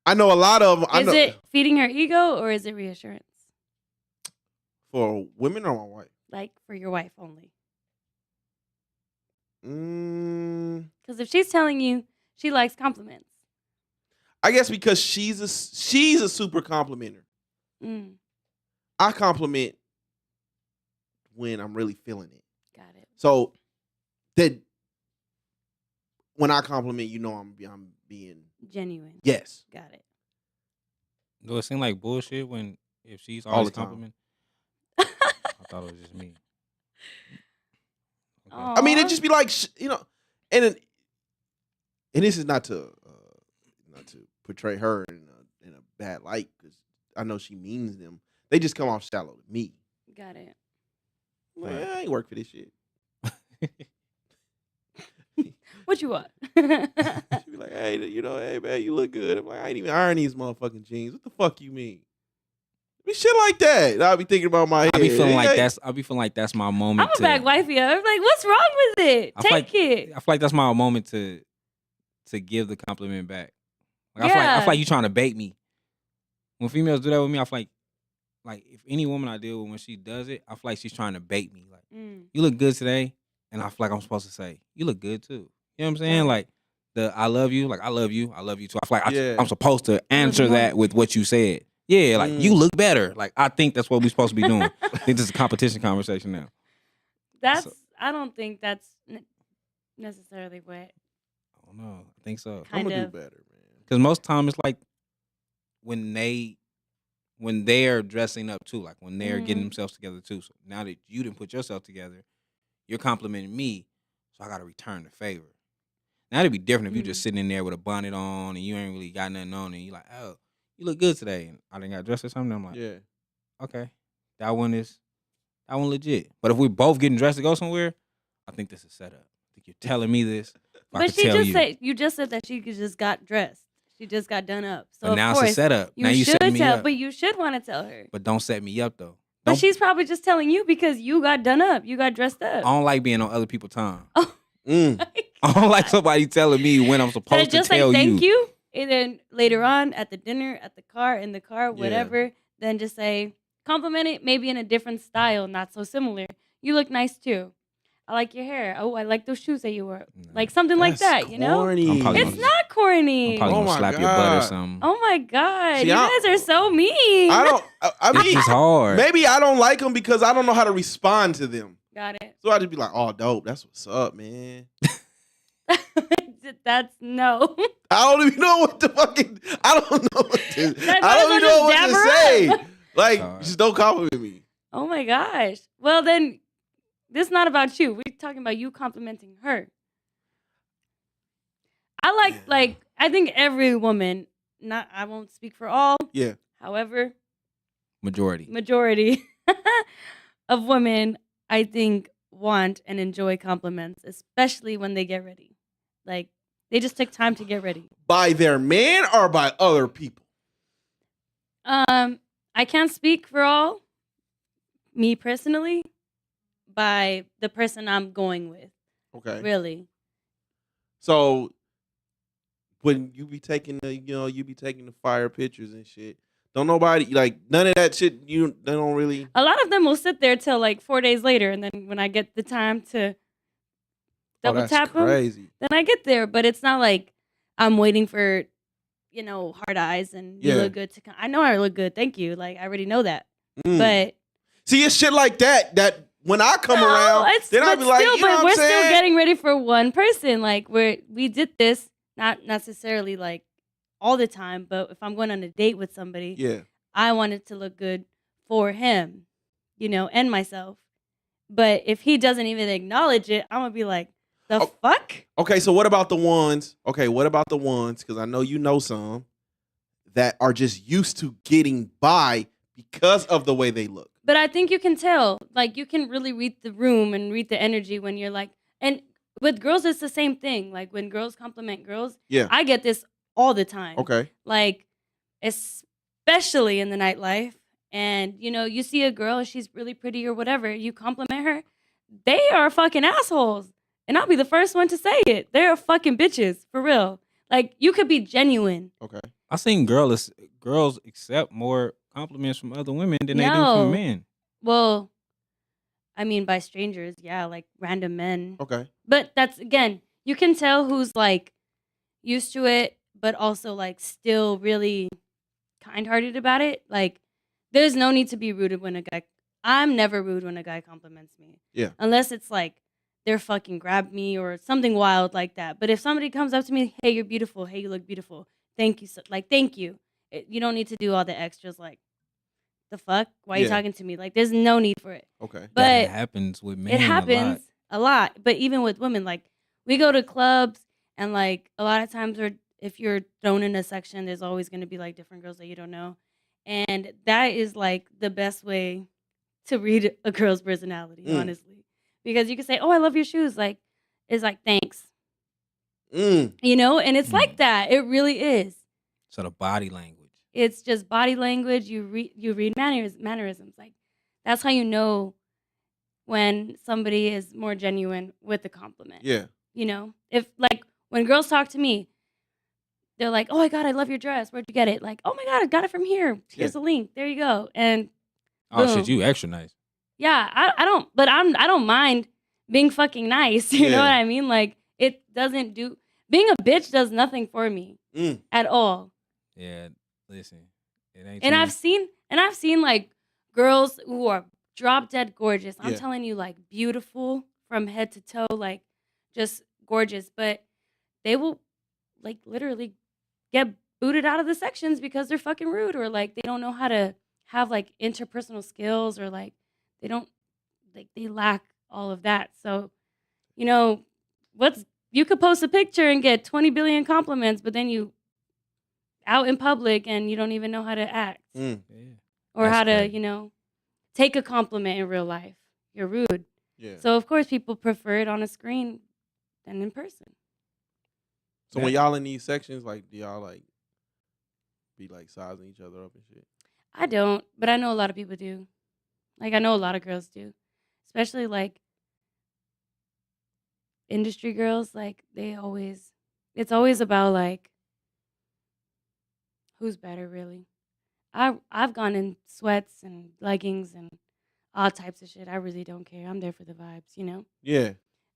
I know a lot of them. Is it feeding her ego or is it reassurance? For women or my wife? Like for your wife only? Mm, Because if she's telling you she likes compliments. I guess because she's a super complimenter. Mm, I compliment when I'm really feeling it. got it. So that when I compliment, I'm being Genuine. yes Got it. Do it seem like bullshit if she's all always the time. complimenting? I thought it was just me. Okay. I mean, Aw. it'd just be like and it, and this is not to portray her in a bad light because I know she means them. They just come off shallow to me. Got it. Like, Right. I ain't work for this shit. What you want? She be like, hey, hey man, you look good. I'm like, I ain't even iron these motherfucking jeans. What the fuck you mean? I mean, shit like that. I'll be thinking about my head. I be feeling like Hey, that's my moment. I'm a bag wifey. I'm like, what's wrong with it? I feel Take it. I feel like that's my moment to give the compliment back. Like, I feel Yeah. like you trying to bait me. When females do that with me, I feel like if any woman I deal with, when she does it, I feel like she's trying to bait me. Like, you look good today, and I feel like I'm supposed to say, you look good too. You know what I'm saying? Yeah. Like I love you, like I love you too. I feel like Yeah. I'm supposed to answer more. that with what you said. Yeah, like you look better. Like I think that's what we're supposed to be doing. I think this is a competition conversation now. I don't think that's necessarily what I don't know. I think so. I'm kind gonna of. do better, man. Because most time it's like when they're dressing up too, like when they're getting themselves together too. So now that you didn't put yourself together, you're complimenting me, so I got to return the favor. Now it'd be different if you just sitting in there with a bonnet on and you ain't really got nothing on and you like, oh, you look good today, and I didn't got dressed or something. I'm like, Yeah. okay, that one legit. But if we're both getting dressed to go somewhere, I think this is set up. I think you're telling me this. But you just said that she just got dressed. She just got done up. So But now of it's course, a setup. you Now you should setting me up. but you should want to tell her. But don't set me up though. But Don't- she's probably just telling you because you got done up. You got dressed up. I don't like being on other people's time. Oh, Mm. I don't like somebody telling me when I'm so supposed to just tell say you. thank you, and then later on at the dinner, at the car, in the car, whatever. Then just say compliment it, maybe in a different style, not so similar. You look nice too. I like your hair. Oh, I like those shoes that you wore. Like something like That's that, you know? corny. I'm probably It's not corny. I'm probably Oh gonna my slap your butt or God. something. Oh my God. See, you guys are so mean. I don't. I It's mean, just hard. maybe I don't like them because I don't know how to respond to them. Got it. So I just be like, "Oh, dope. That's what's up, man." That's no. I don't even know what the fucking. I don't know what to. That I don't might even as know well what just to dab her say. up. Like, Alright. just don't compliment me. Oh my gosh. Well then, this is not about you. We're talking about you complimenting her. I like I think every woman, not I won't speak for all, Yeah. however, Majority. of women I think want and enjoy compliments, especially when they get ready. Like they just take time to get ready. By their man or by other people? I can't speak for all, me personally, by the person I'm going with. Okay. Really. So when you be taking the fire pictures and shit, don't nobody like none of that shit. They don't really. A lot of them will sit there till like 4 days later, and then when I get the time to double that's tap them, crazy. then I get there. But it's not like I'm waiting for, hard eyes and you Yeah. look good to come. I know I look good, thank you. Like I already know that. Mm. But See, it's shit like that when I come around, then I'll be like, you know what we're I'm still saying? getting ready for one person. Like we did this, not necessarily like all the time, but if I'm going on a date with somebody, Yeah. I want it to look good for him, and myself. But if he doesn't even acknowledge it, I'm gonna be like, the fuck? Okay, so what about the ones? Because I know you know some that are just used to getting by because of the way they look. But I think you can tell. Like you can really read the room and read the energy when you're like, and with girls it's the same thing. Like when girls compliment girls, Yeah. I get this all the time. Okay. Like especially in the nightlife. And you see a girl, she's really pretty or whatever, you compliment her, they are fucking assholes. And I'll be the first one to say it. They're fucking bitches, for real. Like you could be genuine. Okay. I seen girls accept more compliments from other women than they do No. from men. Well, I mean by strangers, yeah, like random men. Okay. But that's again, you can tell who's like used to it, but also like still really kind-hearted about it. Like there's no need to be rude when I'm never rude when a guy compliments me. Yeah. Unless it's like they're fucking grab me or something wild like that. But if somebody comes up to me, hey, you're beautiful. Hey, you look beautiful. Thank you. Thank you. You don't need to do all the extras like, the fuck? Why are you talking to me? Like, there's no need for it. Okay. But that happens with men it happens a lot. But even with women, like, we go to clubs and, like, a lot of times if you're thrown in a section, there's always going to be, like, different girls that you don't know. And that is, like, the best way to read a girl's personality, honestly. Because you can say, oh, I love your shoes. Like, it's like, thanks. You know? And it's like that. It really is. So the body language. It's just body language. You read mannerisms. Like, that's how you know when somebody is more genuine with the compliment. Yeah. You know? If, like, when girls talk to me, they're like, oh my God, I love your dress. Where'd you get it? Like, oh my God, I got it from here. Here's a link. There you go. And oh boom. shit, you extra nice. Yeah, I don't mind being fucking nice. You know what I mean? Like, it doesn't do, being a bitch does nothing for me at all. Yeah, listen, it ain't. And I've seen like girls who are drop dead gorgeous. I'm Yeah. telling you, like, beautiful from head to toe, like, just gorgeous. But they will, like, literally get booted out of the sections because they're fucking rude, or like they don't know how to have like interpersonal skills, or like they lack all of that. So, you know, you could post a picture and get 20 billion compliments, but then you out in public and you don't even know how to act or That's how to, crazy. you know, take a compliment in real life. You're rude. Yeah. So of course people prefer it on a screen than in person. So when y'all in these sections, like, do y'all like be like sizing each other up and shit? I don't, but I know a lot of people do. Like, I know a lot of girls do, especially like industry girls. Like, it's always about like who's better, really. I've gone in sweats and leggings and all types of shit. I really don't care. I'm there for the vibes, you know. Yeah.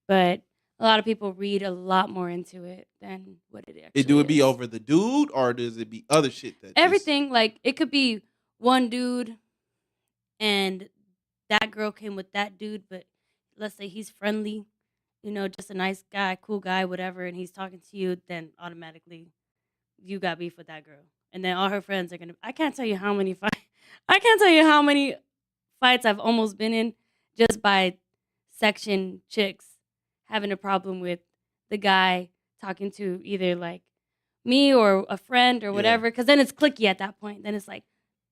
But a lot of people read a lot more into it than what it actually Do it be is. over the dude, or does it be other shit that Everything, like, it could be one dude and that girl came with that dude, but let's say he's friendly, you know, just a nice guy, cool guy, whatever, and he's talking to you, then automatically you got beef with that girl. And then all her friends are gonna, I can't tell you how many fights I've almost been in just by section chicks having a problem with the guy talking to either like me or a friend or whatever, because then it's clicky at that point. Then it's like,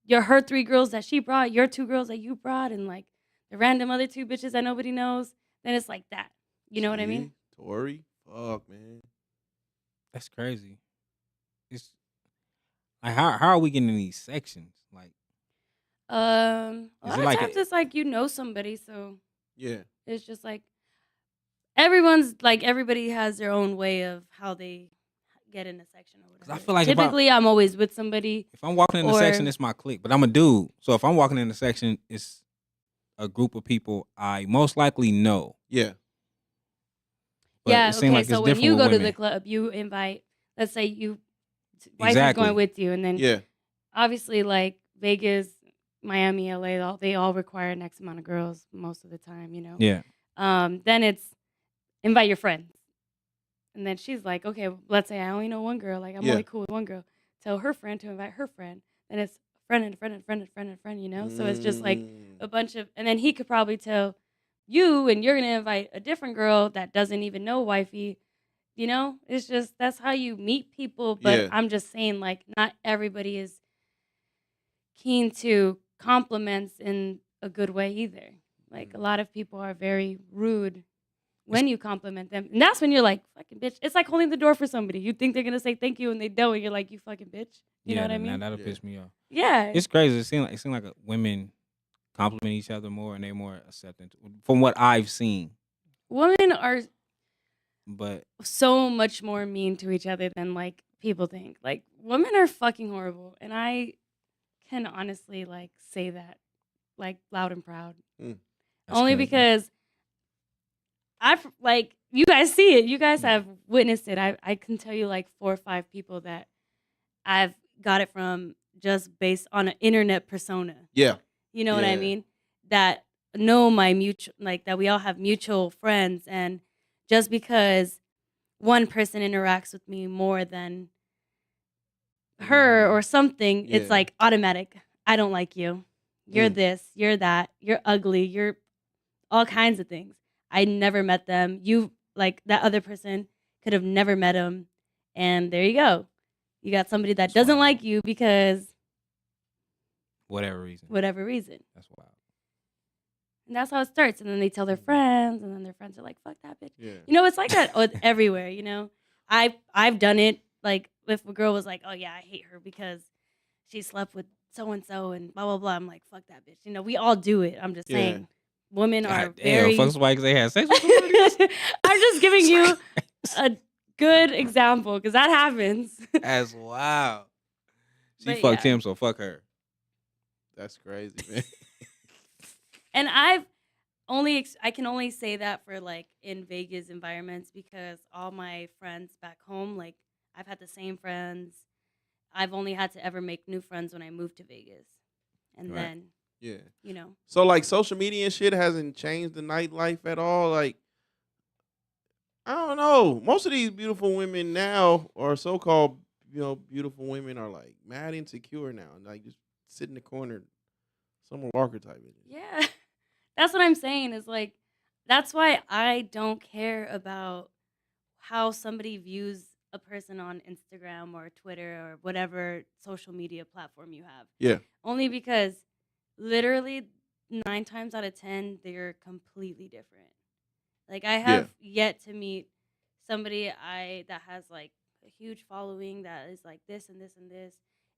you're her 3 girls that she brought, your 2 girls that you brought, and like the random other 2 bitches that nobody knows. Then it's like that. You know what I mean? Tori, fuck, man. That's crazy. It's like how are we getting in these sections? Like, A lot of like times it's like you know somebody, so Yeah. it's just like everybody has their own way of how they get in a section or whatever. I feel like typically I'm always with somebody. If I'm walking in the section, it's my clique, but I'm a dude. So if I'm walking in the section, it's a group of people I most likely know. Yeah. But yeah. it seems Okay. like So it's when you different go with to women. the club, you invite. Let's say wife is Exactly. going with you, and then Yeah. obviously like Vegas, Miami, LA, they all require an X amount of girls most of the time. You know. Yeah. Then it's invite your friends. And then she's like, okay, let's say I only know one girl. Like, I'm only cool with one girl. Tell her friend to invite her friend. Then it's friend and friend and friend and friend and friend, you know? So it's just like a bunch of, and then he could probably tell you, and you're going to invite a different girl that doesn't even know wifey. You know? It's just, that's how you meet people. But I'm just saying, like, not everybody is keen to compliments in a good way either. Like, a lot of people are very rude when you compliment them. And that's when you're like, fucking bitch. It's like holding the door for somebody. You think they're going to say thank you and they don't. And you're like, you fucking bitch. You know what I mean? That'll piss me off. Yeah. It's crazy. It seems like women compliment each other more and they're more accepting from what I've seen. Women are so much more mean to each other than like people think. Like, women are fucking horrible. And I can honestly like say that like loud and proud. Only crazy. because like, you guys see it. You guys have witnessed it. I can tell you like 4 or 5 people that I've got it from just based on an internet persona. Yeah. You know what I mean? That know my mutual, like that we all have mutual friends, and just because one person interacts with me more than her or something, it's Yeah. like automatic. I don't like you. You're Mm. this, you're that, you're ugly, you're all kinds of things. I never met them. You, like, that other person could have never met him. And there you go. You got somebody that That's doesn't wild. like you because Whatever reason. whatever reason. That's wild. And that's how it starts. And then they tell their friends, and then their friends are like, fuck that bitch. Yeah. You know, it's like that everywhere, you know? I've done it. Like, if a girl was like, oh, yeah, I hate her because she slept with so-and-so and blah, blah, blah. I'm like, fuck that bitch. You know, we all do it. I'm just Yeah. saying. Women are God damn, very... fuck somebody because they had sex with somebody. I'm just giving you a good example because that happens. That's wild. She But fucked yeah. him, so fuck her. That's crazy, man. And I can only say that for like in Vegas environments because all my friends back home, like I've had the same friends. I've only had to ever make new friends when I moved to Vegas. And Right. then, Yeah. you know, So like social media and shit hasn't changed the nightlife at all. Like I don't know. Most of these beautiful women now, or so-called, beautiful women, are like mad insecure now. Like just sit in the corner, Summer Walker type of. yeah. That's what I'm saying is like, that's why I don't care about how somebody views a person on Instagram or Twitter or whatever social media platform you have. Yeah. Only because literally 9 times out of 10, they're completely different. Like I have yet to meet somebody that has like a huge following that is like this and this and this.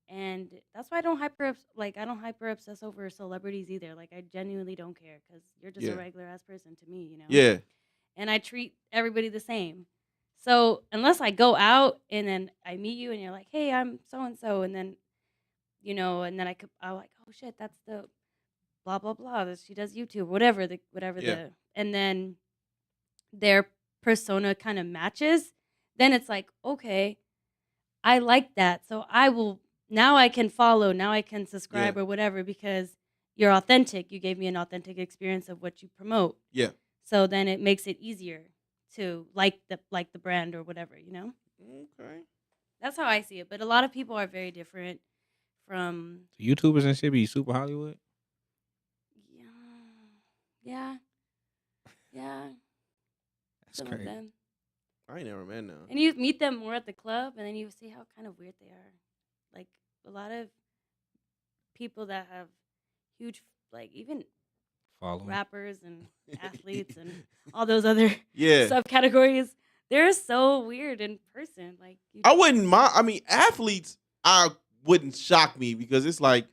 And that's why I don't hyper obsess over celebrities either. Like I genuinely don't care because you're just Yeah. a regular ass person to me, you know? Yeah. And I treat everybody the same. So unless I go out and then I meet you and you're like, hey, I'm so and so, and then and then I'm like, oh shit, that's the blah blah blah. She does YouTube, whatever Yeah. and then their persona kind of matches. Then it's like, okay, I like that, so I will now. I can follow. Now I can subscribe Yeah. or whatever because you're authentic. You gave me an authentic experience of what you promote. Yeah. So then it makes it easier to like the brand or whatever, you know? Okay. That's how I see it. But a lot of people are very different from YouTubers and shit be super Hollywood. yeah. That's Some crazy. of them. I ain't never met none. And you meet them more at the club and then you see how kind of weird they are. Like a lot of people that have huge like even Following. rappers and athletes and all those other Yeah. subcategories. They're so weird in person. Like I wouldn't mind. I mean, athletes, I wouldn't shock me because it's like,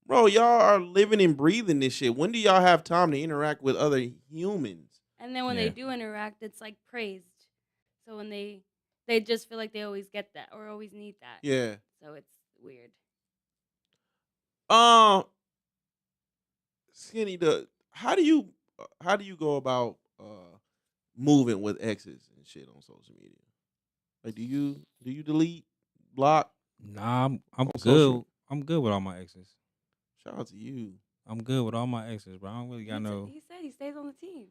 bro, y'all are living and breathing this shit. When do y'all have time to interact with other humans? and then when they do interact, it's like praised. So when they just feel like they always get that or always need that. Yeah. So it's weird. Skinny, how do you go about moving with exes and shit on social media? Like, do you delete, block? Nah, I'm On good. social. I'm good with all my exes. Shout out to you. I'm good with all my exes, bro. I don't really got no. He said he stays on the team.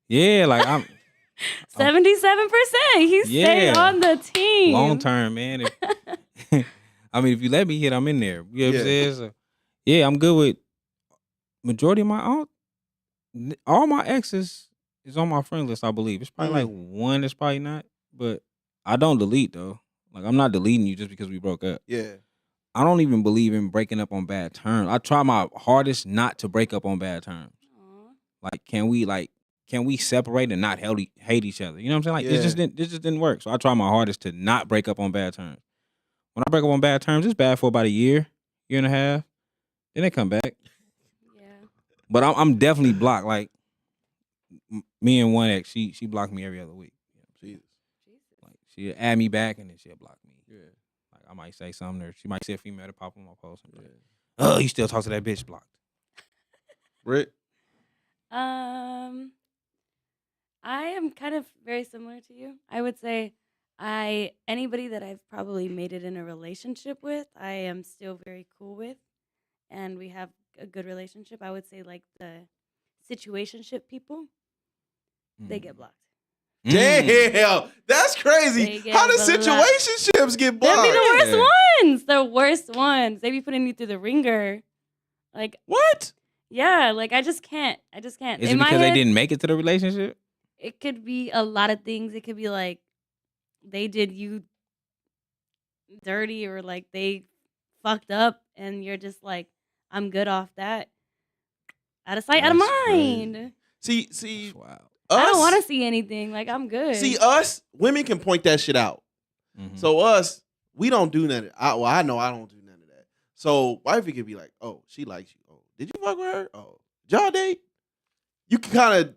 Yeah, like I'm 77%. He stayed on the team. long term, man. I mean, if you let me hit, I'm in there. You know what I'm saying? So, yeah, I'm good with majority of all my exes is on my friend list. I believe it's probably like one that's probably not, but I don't delete though. Like I'm not deleting you just because we broke up. Yeah. I don't even believe in breaking up on bad terms. I try my hardest not to break up on bad terms. Aww. Like, can we separate and not hate each other? You know what I'm saying? Like, this just didn't work. So I try my hardest to not break up on bad terms. When I break up on bad terms, it's bad for about a year and a half. Then they come back. Yeah. But I'm definitely blocked. Like, me and one ex, she blocked me every other week. Jesus. Like, she'll add me back and then she'll block me. Yeah. Like, I might say something or she might say a female to pop on my post. And be like, Yeah. oh, you still talk to that bitch? Blocked. Rick? I am kind of very similar to you. I would say anybody that I've probably made it in a relationship with, I am still very cool with, and we have a good relationship. I would say like the situationship people, they get blocked. Damn, that's crazy. They get How does blocked. situationships get They blocked? be the worst Yeah. ones. The worst ones. They be putting you through the ringer. Like, What? yeah, like I just can't. I just can't. Is In it my because they head, didn't make it to the relationship? it could be a lot of things. It could be like they did you dirty or like they fucked up and you're just like, I'm good off that. Out of sight, out of That's mind. crazy. See, That's wild. us. I don't want to see anything. Like, I'm good. See, us women can point that shit out. Mhm. So us, we don't do none of that. I know I don't do none of that. So wifey could be like, oh, she likes you. Oh, did you fuck with her? Oh, did y'all date? You can kind of,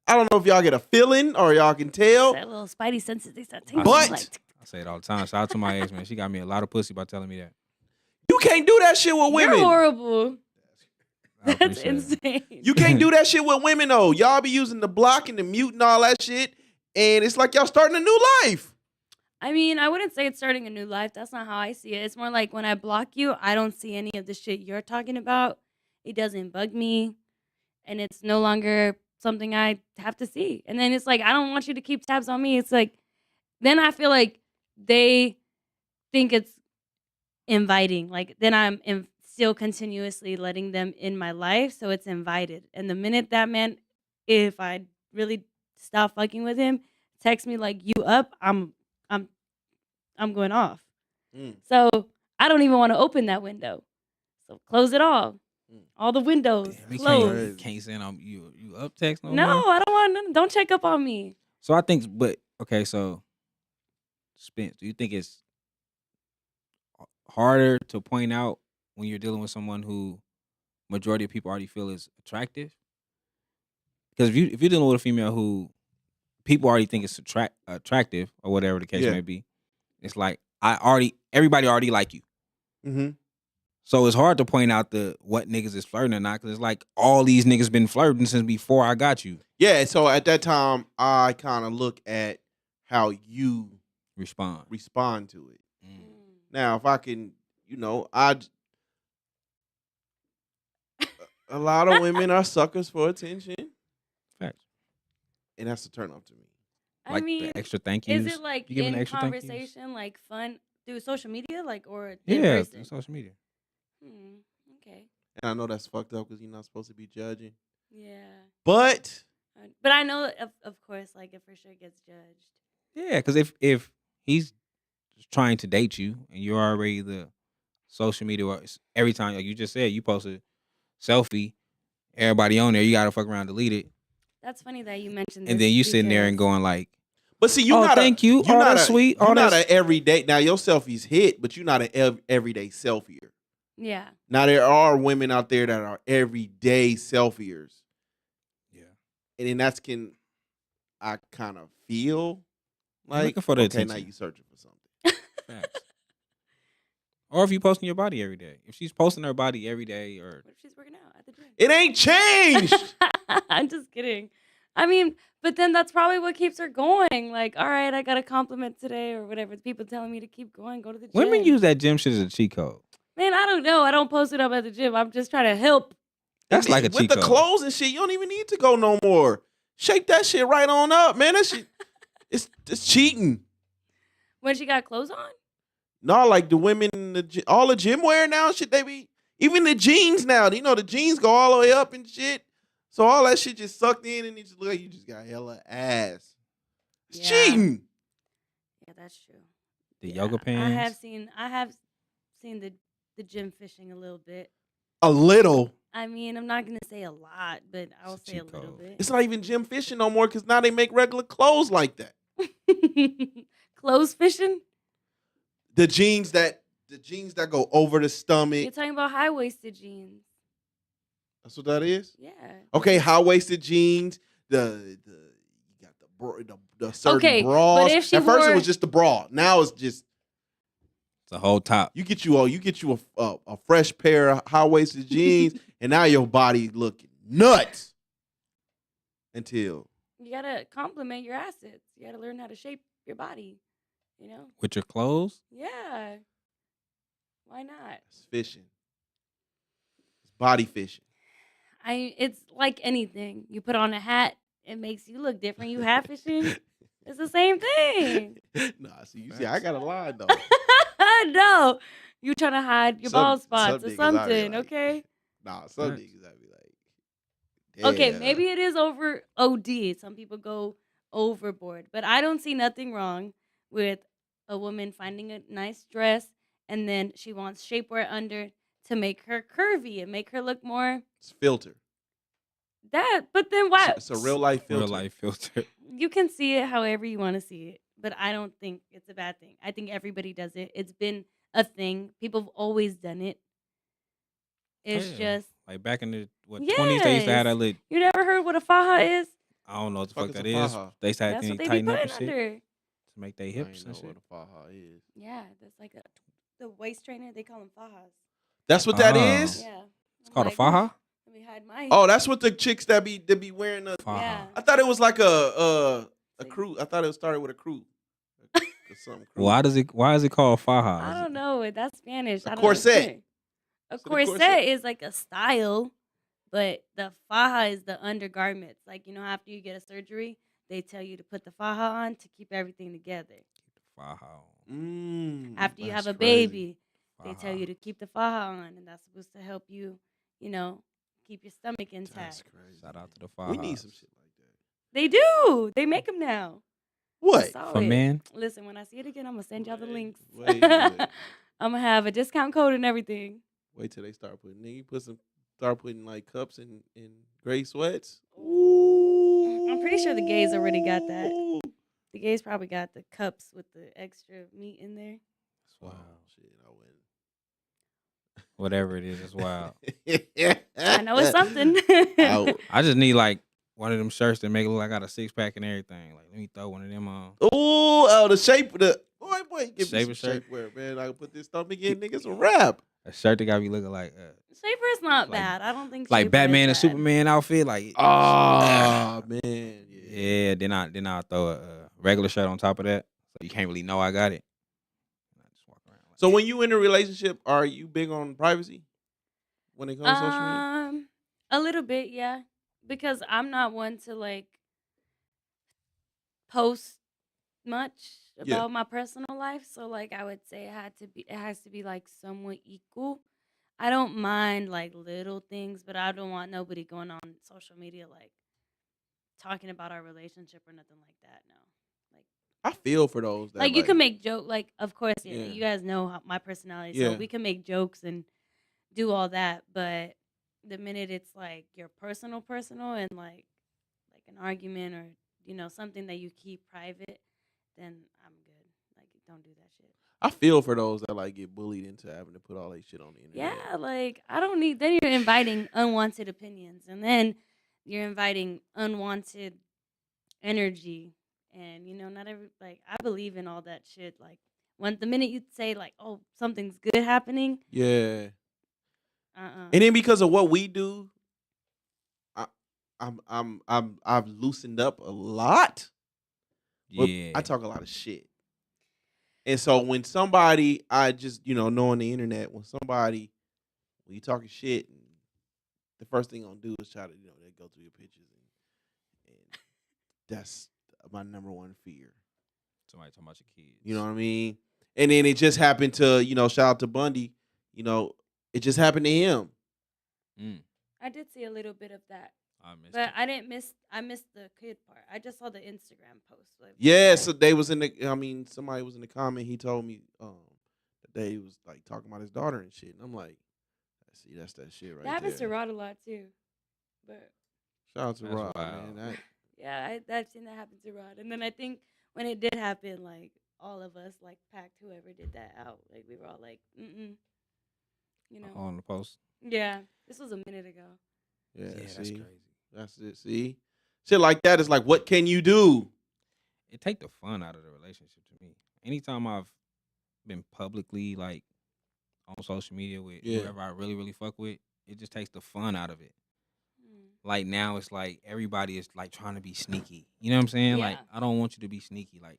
I don't know if y'all get a feeling or y'all can tell. That little spidey senses, they start I tingling. But- Like, I say it all the time. Shout out to my ex, man. She got me a lot of pussy by telling me that. You can't do that shit with you're women. horrible. I That's appreciate it. insane. You can't do that shit with women though. Y'all be using the block and the mute and all that shit, and it's like y'all starting a new life. I mean, I wouldn't say it's starting a new life. That's not how I see it. It's more like when I block you, I don't see any of the shit you're talking about. It doesn't bug me. And it's no longer something I have to see. And then it's like, I don't want you to keep tabs on me. It's like, then I feel like they think it's inviting. Like, then I'm still continuously letting them in my life. So it's invited. And the minute that man, if I really stop fucking with him, text me like, you up, I'm going off. Mm. So I don't even want to open that window. So close it all. Mm. All the windows Damn, he closed. can't send on you up text no No, more? I don't want none. Don't check up on me. So I think, but okay, so Spence, do you think it's harder to point out when you're dealing with someone who majority of people already feel is attractive? Because if you're dealing with a female who people already think is attractive or whatever the case Yeah. may be, it's like everybody already like you. Mm-hmm. So it's hard to point out what niggas is flirting or not, because it's like all these niggas been flirting since before I got you. Yeah, so at that time, I kind of look at how you Respond. to it. Mm. Now, if I can, a lot of women are suckers for attention, Facts. and that's a turn off to me. I Like mean, the extra thank yous. is it like You giving in the extra thank yous? conversation, like fun through social media, like or in Yeah, person? social media. Okay. And I know that's fucked up because you're not supposed to be judging. Yeah. But But I know, of course, like it for sure gets judged. Yeah, because if he's trying to date you and you're already the social media, every time, like you just said, you post a selfie, everybody on there, you gotta fuck around, delete it, That's funny that you mentioned this. and then you sitting there and because- going like, But see, you oh, not thank you. You're Oh, not that's sweet. You're Oh, not that's an everyday. Now your selfies hit, but you're not an everyday selfier. Yeah. Now there are women out there that are everyday selfiers, yeah. and then I kind of feel You're like looking for the okay, now attention. you searching for something. Facts. Or if you posting your body every day, if she's posting her body every day, or What if she's working out at the gym? It ain't changed. I'm just kidding. I mean, but then that's probably what keeps her going. Like, all right, I got a compliment today or whatever. People telling me to keep going, go to the gym. women use that gym shit as a cheat code. Man, I don't know. I don't post it up at the gym. I'm just trying to help. That's like a with cheat the code. clothes and shit. You don't even need to go no more. Shake that shit right on up, man. That shit, it's cheating. When she got clothes on? No, like the women in all the gym wear now, shit. They be even the jeans now. You know the jeans go all the way up and shit. So all that shit just sucked in, and it just look like you just got hella ass. It's Yeah. cheating. Yeah, that's true. The Yeah, yoga pants. I have seen the gym fishing a little bit. A little. I mean, I'm not gonna say a lot, but I'll It's a say a cheat little code. bit. It's not even gym fishing no more because now they make regular clothes like that. Clothes fishing? The jeans that go over the stomach. You're talking about high waisted jeans. That's what that is. Yeah. Okay, high waisted jeans. You got the certain Okay, bras. but if she At first it wore- was just the bra. Now it's just The whole top. you get you a fresh pair of high waisted jeans, and now your body looking nuts. Until You gotta compliment your assets. You gotta learn how to shape your body. You know? With your clothes? Yeah. Why not? it's fishing. It's body fishing. It's like anything. You put on a hat, it makes you look different. You hat fishing, it's the same thing. Nah, see, I got a line though. No, you trying to hide your bald Some spots or niggas I be something, like, okay? nah, some Facts. niggas I be like, Okay, damn. maybe it is over OD. Some people go overboard, but I don't see nothing wrong with a woman finding a nice dress and then she wants shapewear under to make her curvy and make her look more It's filter. that. But then why? It's a real life filter. Real life filter. You can see it however you want to see it, but I don't think it's a bad thing. I think everybody does it. It's been a thing. People have always done it. It's Yeah. just Like back in the 20s, they used to have that yes. lit. You never heard what a faja is? I don't know what the Fuck fuck is that a is. faja? They used to have That's to what they be tighten up and putting shit under. to make their I hips ain't and know shit. what a faja is. Yeah, that's like the waist trainer. They call them fajas. That's what that Oh. is. Yeah, It's called a like, faja. Let me hide my. Oh, that's what the chicks that be wearing the. Faja. Yeah. I thought it was like a Like- crew. I thought it started with a crew. Or something crew. Why is it called faja? I don't know. That's Spanish. A I don't corset. understand. A So the corset corset. is like a style, but the faja is the undergarments. Like, after you get a surgery, they tell you to put the faja on to keep everything together. Faja. After you have That's a crazy. baby, they tell you to keep the faja on, and that's supposed to help you, keep your stomach intact. That's crazy. Shout out to the faja. We need some shit like that. They do. They make them now. I What? saw For it. men? Listen, when I see it again, I'm gonna send y'all the links. Wait. I'm gonna have a discount code and everything. Wait till they start putting. Start putting like cups in gray sweats. I'm pretty sure the gays already got that. The gays probably got the cups with the extra meat in there. Wow. Shit, Whatever it is, it's wild. I I know it's something. I just need like one of them shirts that make it look like I got a 6-pack and everything. Like, let me throw one of them on. Oh, the shape of the boy, give Shape me of some shirt. shapewear, man. I can put this stomach in, nigga. It's a wrap. A shirt that got me looking like Shaper's not Like- bad. I don't think like shapewear Batman and is bad. Superman outfit. Like, Oh man, yeah. Then I throw a regular shirt on top of that, so you can't really know I got it. I just walk around. Like, So when you in a relationship, are you big on privacy when it comes to social media? A little bit, yeah. Because I'm not one to like post much Yeah. about my personal life. So like I would say it has to be like somewhat equal. I don't mind like little things, but I don't want nobody going on social media like talking about our relationship or nothing like that. No. I feel for those that Like you can make joke, like of course, Yeah. you guys know my personality, Yeah. so we can make jokes and do all that. But the minute it's like your personal, and like an argument or something that you keep private, then I'm good. Like don't do that shit. I feel for those that like get bullied into having to put all that shit on the internet. Yeah, like I don't need. Then you're inviting unwanted opinions, and then you're inviting unwanted energy. And not every I believe in all that shit. Like when the minute you say like, oh, something's good happening, Yeah. And then because of what we do, I've loosened up a lot. But yeah. I talk a lot of shit. And so when somebody, I just, know on the internet, when you talking shit, and the first thing I'm gonna do is try to, they go through your pictures. And that's my number one fear. Somebody talking about your kids. You know what I mean? And then it just happened to, shout out to Bundy, it just happened to him. I did see a little bit of that, I missed but it. I missed the kid part. I just saw the Instagram post. Like, Yeah, so they was somebody was in the comment. He told me that they was like talking about his daughter and shit. And I'm like, see, that's that shit right that happens to there. Rod a lot too. But Shout out to That's Rod, wild. man. yeah, I've seen that happen to Rod. And then I think when it did happen, like all of us, like packed whoever did that out. Like we were all like, On the post. Yeah, this was a minute ago. Yeah, That's see, crazy. that's it. See, shit like that is like, what can you do? It take the fun out of the relationship to me. Anytime I've been publicly like on social media with Yeah. whoever I really, really fuck with, it just takes the fun out of it. Mm. Like now it's like everybody is like trying to be sneaky. You know what I'm saying? Like Yeah. I don't want you to be sneaky. Like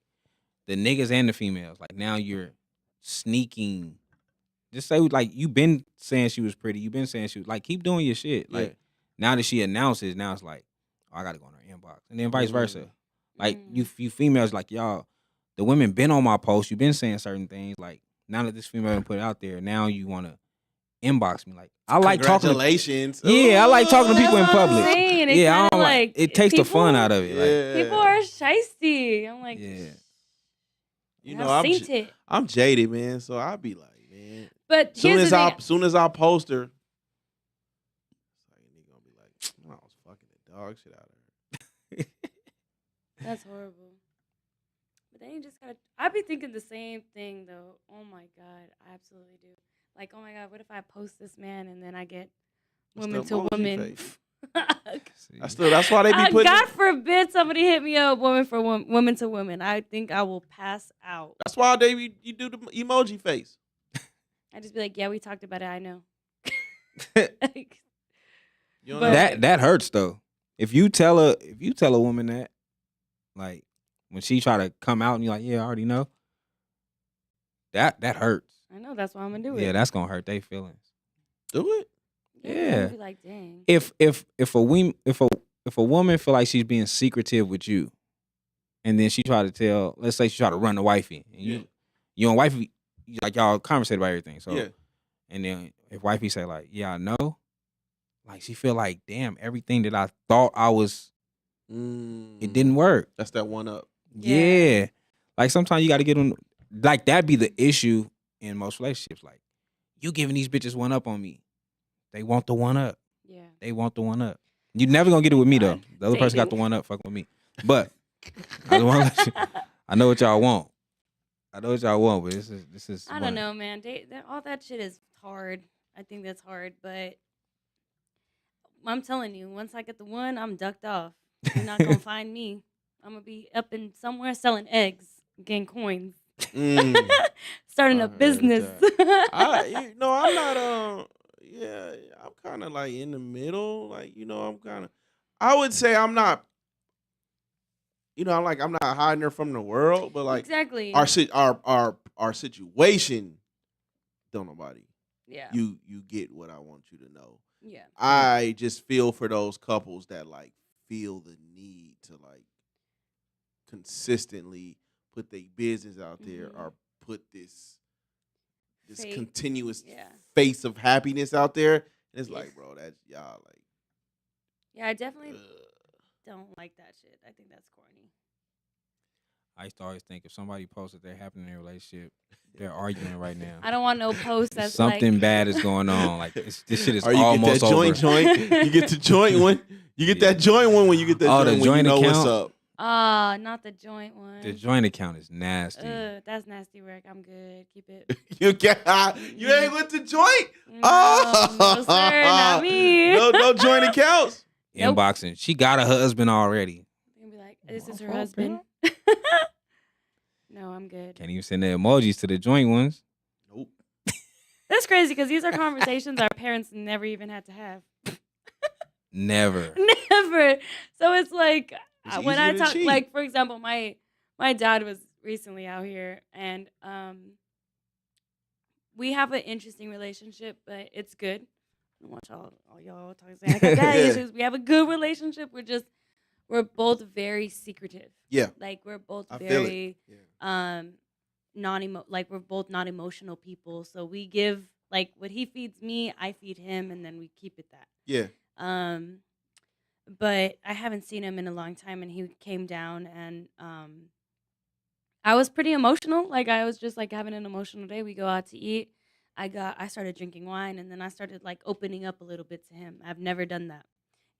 the niggas and the females. Like now you're sneaking. Just say like you been saying she was pretty. You been saying she was like keep doing your shit. Like Now that she announces, now it's like, oh, I gotta go in her inbox, and then vice versa. Like Mm. you females, like y'all, the women been on my post. You've been saying certain things. Like now that this female done put it out there, now you want to inbox me. Like I like talking. Congratulations. Yeah, I like talking to people in That's what I'm public. saying. It Yeah, I kinda, don't like. like, It takes the fun people- out of it. Like, People are shiesty. I'm like, yeah. You I've know, I'm seen it. I'm jaded, man. So I'll be like, man. But here's the thing. Soon as I post her, it's like nigga gonna be like, I was fucking the dog shit out of her. That's horrible. But then you just gotta. I be thinking the same thing though. Oh my god, I absolutely do. Like, oh my god, what if I post this man and then I get That's women the to emoji women? face. See. That's why they be putting. God forbid somebody hit me up, woman to woman. I think I will pass out. That's why you do the emoji face. I just be like, yeah, we talked about it. I know. Like, You don't But- know? that hurts though. If you tell a woman that, like when she try to come out and you're like, yeah, I already know. That hurts. I know that's why I'm gonna do it. Yeah, that's gonna hurt their feelings. Do it. I'm yeah. gonna be like, dang. If a woman feel like she's being secretive with you, and then she try to tell, let's say she try to run the wifey, and you and wifey, like y'all conversate about everything. So Yeah. and then if wifey say like, yeah, I know, like she feel like, damn, everything that I thought I was, it didn't work. That's that one up. Yeah. Like sometimes you got to get on, like that be the issue in most relationships. Like you giving these bitches one up on me. They want the one up. Yeah. They want the one up. You never gonna get it with me though. The other person got the Dating. one up fucking with me. But I just wanna let you, I know what y'all want. I know what y'all want, but this is I don't know, man. All that shit is hard. I think that's hard, but I'm telling you, once I get the one, I'm ducked off. You're not gonna find me. I'm gonna be up in somewhere selling eggs, getting coins, starting I a heard business. I'm not. Yeah, I'm kind of like in the middle. Like, I'm kind of. I would say I'm not. I'm not hiding her from the world, but like exactly. our situation. Don't nobody. Yeah. You get what I want you to know. Yeah. I just feel for those couples that like feel the need to like consistently put their business out there or put this Fake. continuous Yeah. face of happiness out there. And it's like, bro, that's y'all like. Yeah, I definitely don't like that shit. I think that's corny. I used to always think if somebody posts that they're happy in their relationship, they're arguing right now. I don't want no post that's Something like, bad is going on. Like this shit is Or you almost get that over. joint. You get the joint one. You get that joint one when you get that Oh, joint the when you joint know what's account? up. not the joint one. The joint account is nasty. That's nasty work. I'm good. Keep it. You ain't with the joint? No, sir, not me. No joint accounts. Nope. Inboxing. She got a husband already. You can be like, this is her Okay. husband. No, I'm good. Can't even send the emojis to the joint ones. Nope. That's crazy because these are conversations our parents never even had to have. Never. Never. So it's like It's when I easier to talk, cheat. like for example, my dad was recently out here, and we have an interesting relationship, but it's good. I don't watch all y'all talking saying I got daddy Yeah. issues. We have a good relationship. We're both very secretive. Yeah. Like we're both I feel it. very Yeah. like we're both not emotional people. So we give like what he feeds me, I feed him, and then we keep it that. Yeah. But I haven't seen him in a long time, and he came down, and I was pretty emotional. Like I was just like having an emotional day. We go out to eat. I started drinking wine, and then I started like opening up a little bit to him. I've never done that.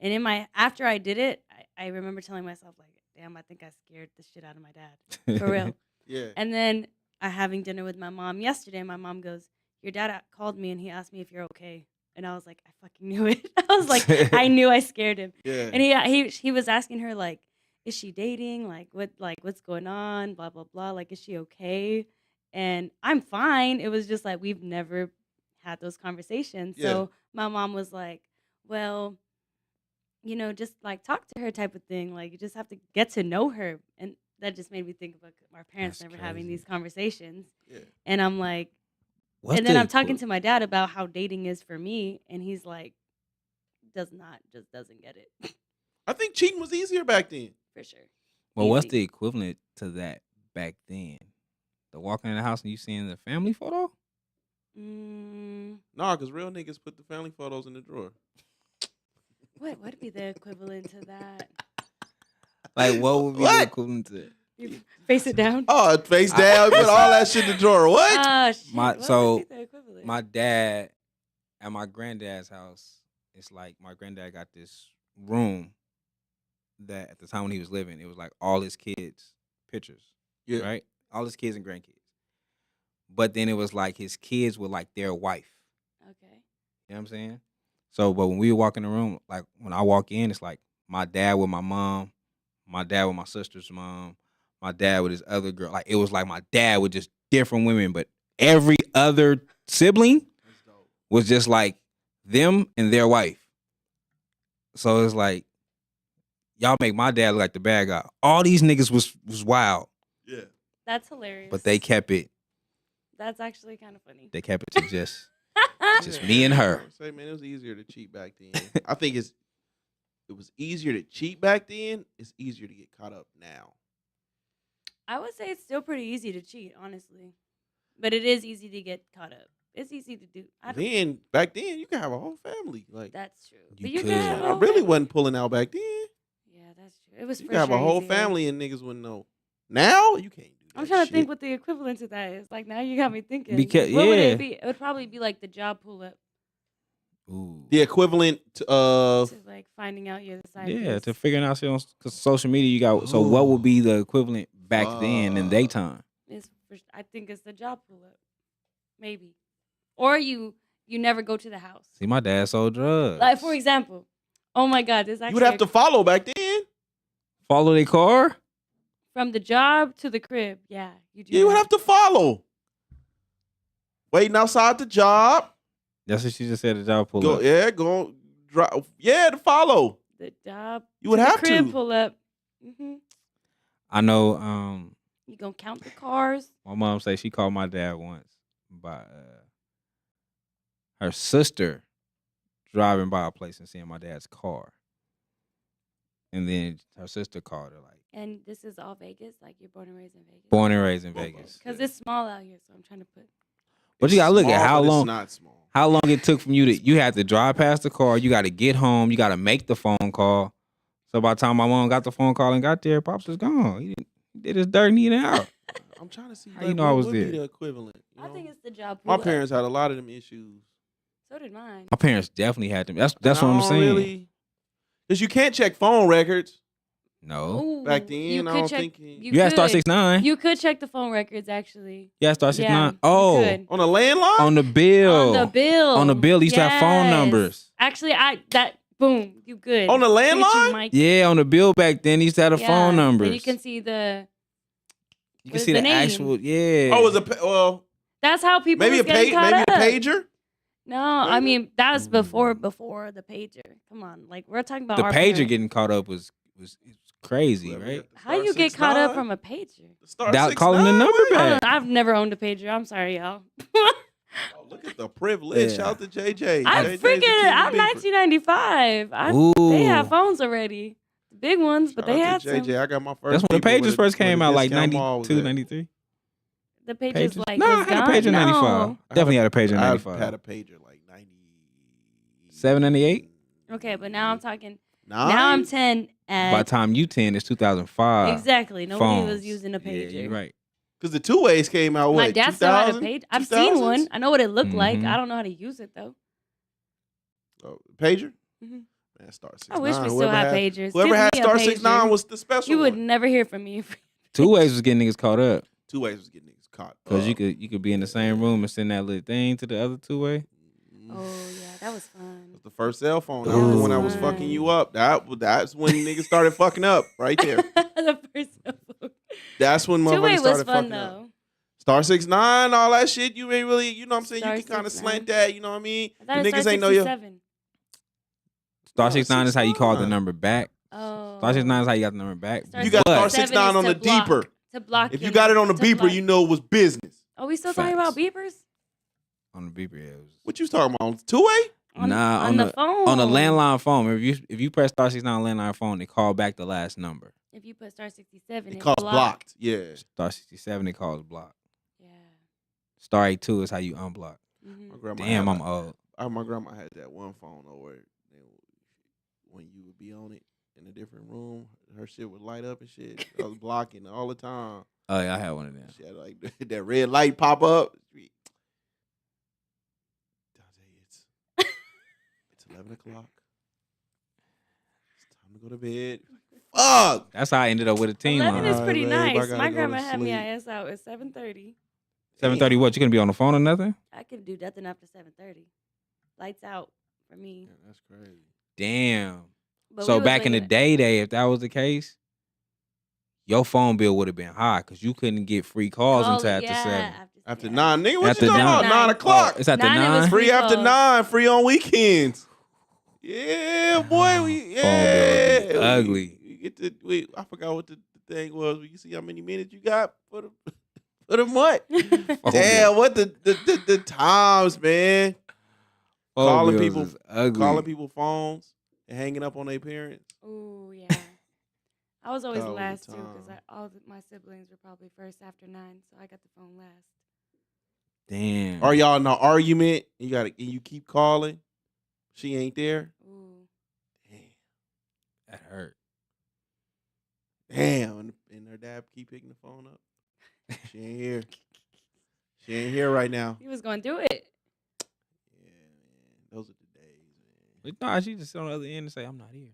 And after I did it, I remember telling myself like, damn, I think I scared the shit out of my dad. For real. Yeah. And then having dinner with my mom yesterday, my mom goes, your dad called me and he asked me if you're okay. And I was like, I fucking knew it. I was like, I knew I scared him. Yeah. And he was asking her like, is she dating? What's going on? Blah, blah, blah. Like, is she okay? And I'm fine. It was just like, we've never had those conversations. Yeah. So my mom was like, well, just like talk to her type of thing. Like you just have to get to know her. And that just made me think about our parents That's never having crazy. these conversations. Yeah. And I'm like, What's and then the- I'm talking to my dad about how dating is for me. And he's like, doesn't get it I think cheating was easier back then. for sure. Well, what's Easy. the equivalent to that back then? The walking in the house and you seeing the family photo? Nah, because real niggas put the family photos in the drawer. What would be the equivalent to that? Like, what would be the What? equivalent to it? You face it down. Oh, face down, put all that shit in the drawer. What? Oh shit! My- what so, would be the equivalent? My dad at my granddad's house, it's like my granddad got this room that at the time when he was living, it was like all his kids' pictures. Yeah. Right? All his kids and grandkids. But then it was like his kids with like their wife. Okay. You know what I'm saying? So, but when we walk in the room, like when I walk in, it's like my dad with my mom, my dad with my sister's mom, my dad with his other girl. Like it was like my dad with just different women, but every other sibling was just like them and their wife. So it's like y'all make my dad look like the bad guy. All these niggas was wild, Yeah. That's hilarious. but they kept it. That's actually kind of funny. They kept it to just me and her. I would say, man, it was easier to cheat back then. I think it was easier to cheat back then. It's easier to get caught up now. I would say it's still pretty easy to cheat, honestly, but it is easy to get caught up. It's easy to do. Back then, you could have a whole family. Like That's true. You But you could. can have a I whole really family. wasn't pulling out back then. Yeah, that's true. It was You for could have sure a whole easier. family and niggas wouldn't know. Now you can't do that. I'm trying to shit. think what the equivalent to that is. Like now you got me thinking. Because- what would yeah. it be? It would probably be like the job pull up Ooh. the equivalent of to like finding out you're the side. Yeah, piece. to figuring out shit on because social media you got. So what would be the equivalent back then in their time? I think it's the job pull up, maybe, or you never go to the house. See, my dad sold drugs. Like for example, oh my god, this actually you would have to follow back then. Follow their car. from the job to the crib. Yeah, you do. You would that. have to follow. Waiting outside the job. That's what she just said. The job pull up. Go drive. Yeah, to follow. the job. You would to the have crib to. pull up. I know. You gonna count the cars? My mom say she called my dad once by her sister driving by a place and seeing my dad's car, and then her sister called her like, And this is all Vegas. Like you're born and raised in Vegas. born and raised in Vegas. Because it's small out here, so I'm trying to put. But you gotta look at Small, how but long. It's not small. How long it took from you had to drive past the car, you got to get home, you got to make the phone call. So by the time my mom got the phone call and got there, Pops was gone. He did his dirt and he out. I'm trying to see. How you know I was what would be there? the equivalent. You I know? think it's the job. My pull-up. parents had a lot of them issues. So did mine. My parents definitely had them. That's And what I I'm don't saying. Really, because you can't check phone records No. Ooh, back then. you I could don't check. think You had star could. 69. You could check the phone records actually. Yeah, star Yeah, 69. you Oh, could. on a landline. on the bill. On the bill. On the bill, they used to have phone Yes. numbers. Actually, boom, you good. On the Look at you, landline? Mike. Yeah, on the bill back then, they used to have the Yeah, phone numbers. And you can see the. You what can is see the the name? actual. Yeah. Oh, it was That's how people maybe was getting caught maybe up. a pager. No, I Maybe? mean that was before Ooh. the pager. Come on, like we're talking about the our pager parents. getting caught up was crazy, Whoever right? got the How star you get caught up 69, from a pager? the star Without calling the 69, number what? I back. don't know, I've never owned a pager. I'm sorry, y'all. Oh, look at the privilege. Yeah. Shout out to JJ. I JJ's the freaking. king of I'm beepers. 1995. Ooh. They have phones already, the big ones, but Shout they out had to some. JJ. I got my first. That's when the beeper pagers first came out, like discount mall was 92, at. 93. The pagers Pagers? like No, I was had a gone. pager in 95. No. Definitely had a pager in I 95. had a pager like 7, 98? Okay, but now I'm talking. Nine? Now I'm 10 By the at time you 10, it's 2005. exactly. Nobody was Phones. using a pager. Yeah, you're right. Because the two ways came out. What? My dad still had a 2000? page. I've seen 2000s? one. I know what it looked like. Mhm. I don't know how to use it though. Oh, pager. Mhm. Man, star 69. I wish we still had pagers. Whoever Give had me a star pager. 69 was the special You would one. never hear from me. If Two ways was getting niggas caught up. Two ways was getting niggas caught. Because you could be in the same room and send that little thing to the other two way. Oh yeah, that was fun. That's the first cell phone. That That was the was one that was fun. fucking you up. That's when niggas started fucking up right there. The first cell phone. That's when Two-way motherfuckers was started fun fucking up. though. Star 69, all that shit. You ain't really, you know what I'm saying? Star You can kind of 69. slant that. You know what I mean? I thought The it niggas started ain't know you. 67. Star No, 69 is how you call the 69. number back. Oh. Star 69 is how you got the number back. Star You got But- star 67 69 is on to the block. beeper. To block. If your you got it on the to beeper, block. you know it was business. Are we still talking about beepers? on the beeper, yeah. What you was talking about? Two way? on the phone. On the landline phone. If you press *69 on landline phone, they call back the last number. If you put *67, It it's calls blocked. blocked. Yeah. *67, it calls block. Yeah. *82 is how you unblock. Mhm. My grandma Damn, had I'm old. my grandma had that one phone though where when you would be on it in a different room, her shit would light up and shit. I was blocking all the time. Oh yeah, I had one of them. She had like that red light pop up. Dante, it's 11 o'clock. It's time to go to bed. Fuck. That's how I ended up with a team 11 line. is pretty Alright, babe, I nice. gotta My go to grandma had me sleep. ass out at 7:30. 7:30. What? You gonna be on the phone or nothing? I could do nothing after 7:30. Lights out for me. Yeah, that's crazy. Damn. But we So was back in the waking- day, if that was the case, your phone bill would have been high because you couldn't get free calls Call until it, after yeah, 7. After yeah. 9, nigga, what After you talking about? 9. 9 o'clock. It's after 9, it was 9. Free after calls. 9, free on weekends. Yeah, boy, we Phone bill is yeah. ugly. We get to I forgot what the thing was. You see how many minutes you got for the for the month. Phone Damn, what the times, man. Phone calling bills people- is ugly. Calling people phones and hanging up on their parents. Ooh, yeah. I was always All the last too because time. my siblings were probably first after 9, so I got the phone last. Damn. Are y'all in an argument? And you keep calling. She ain't there. Ooh. Damn. That hurt. Damn. And her dad keep picking the phone up. She ain't here. She ain't here right now. He was going through it. Yeah, man. Those are the days, man. But nah, she just sit on the other end and say, I'm not here.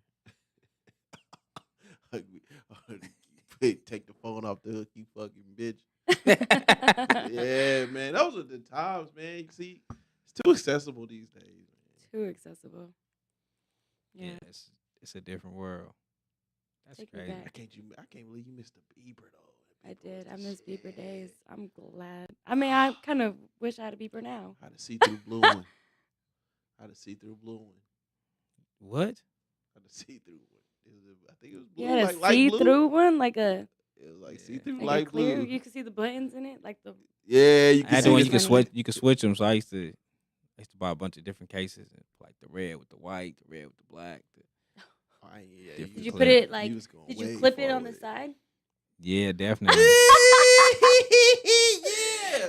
Take the phone off the hook, you fucking bitch. Yeah, man. Those are the times, man. You see, it's too accessible these days, man. Too accessible. Yeah. Yeah, it's a different world. That's Take me crazy. back. I can't believe you missed the Bieber though. I did. I Shit. miss beeper days. I'm glad. I mean, I kind of wish I had a beeper now. How to see through blue one. How to see through blue one. What? How to see through one. I think it was blue. You had a like light blue. see-through one, like a It was like Yeah. see through like a light clear. blue. You could see the buttons in it, like the. Yeah, you I can had see the one this you could funny. switch them. So I used to buy a bunch of different cases, and like the red with the white, the red with the black. Oh, yeah, Different Did you clip. put it like? was going Did you way clip it on the forward. side? Yeah, definitely.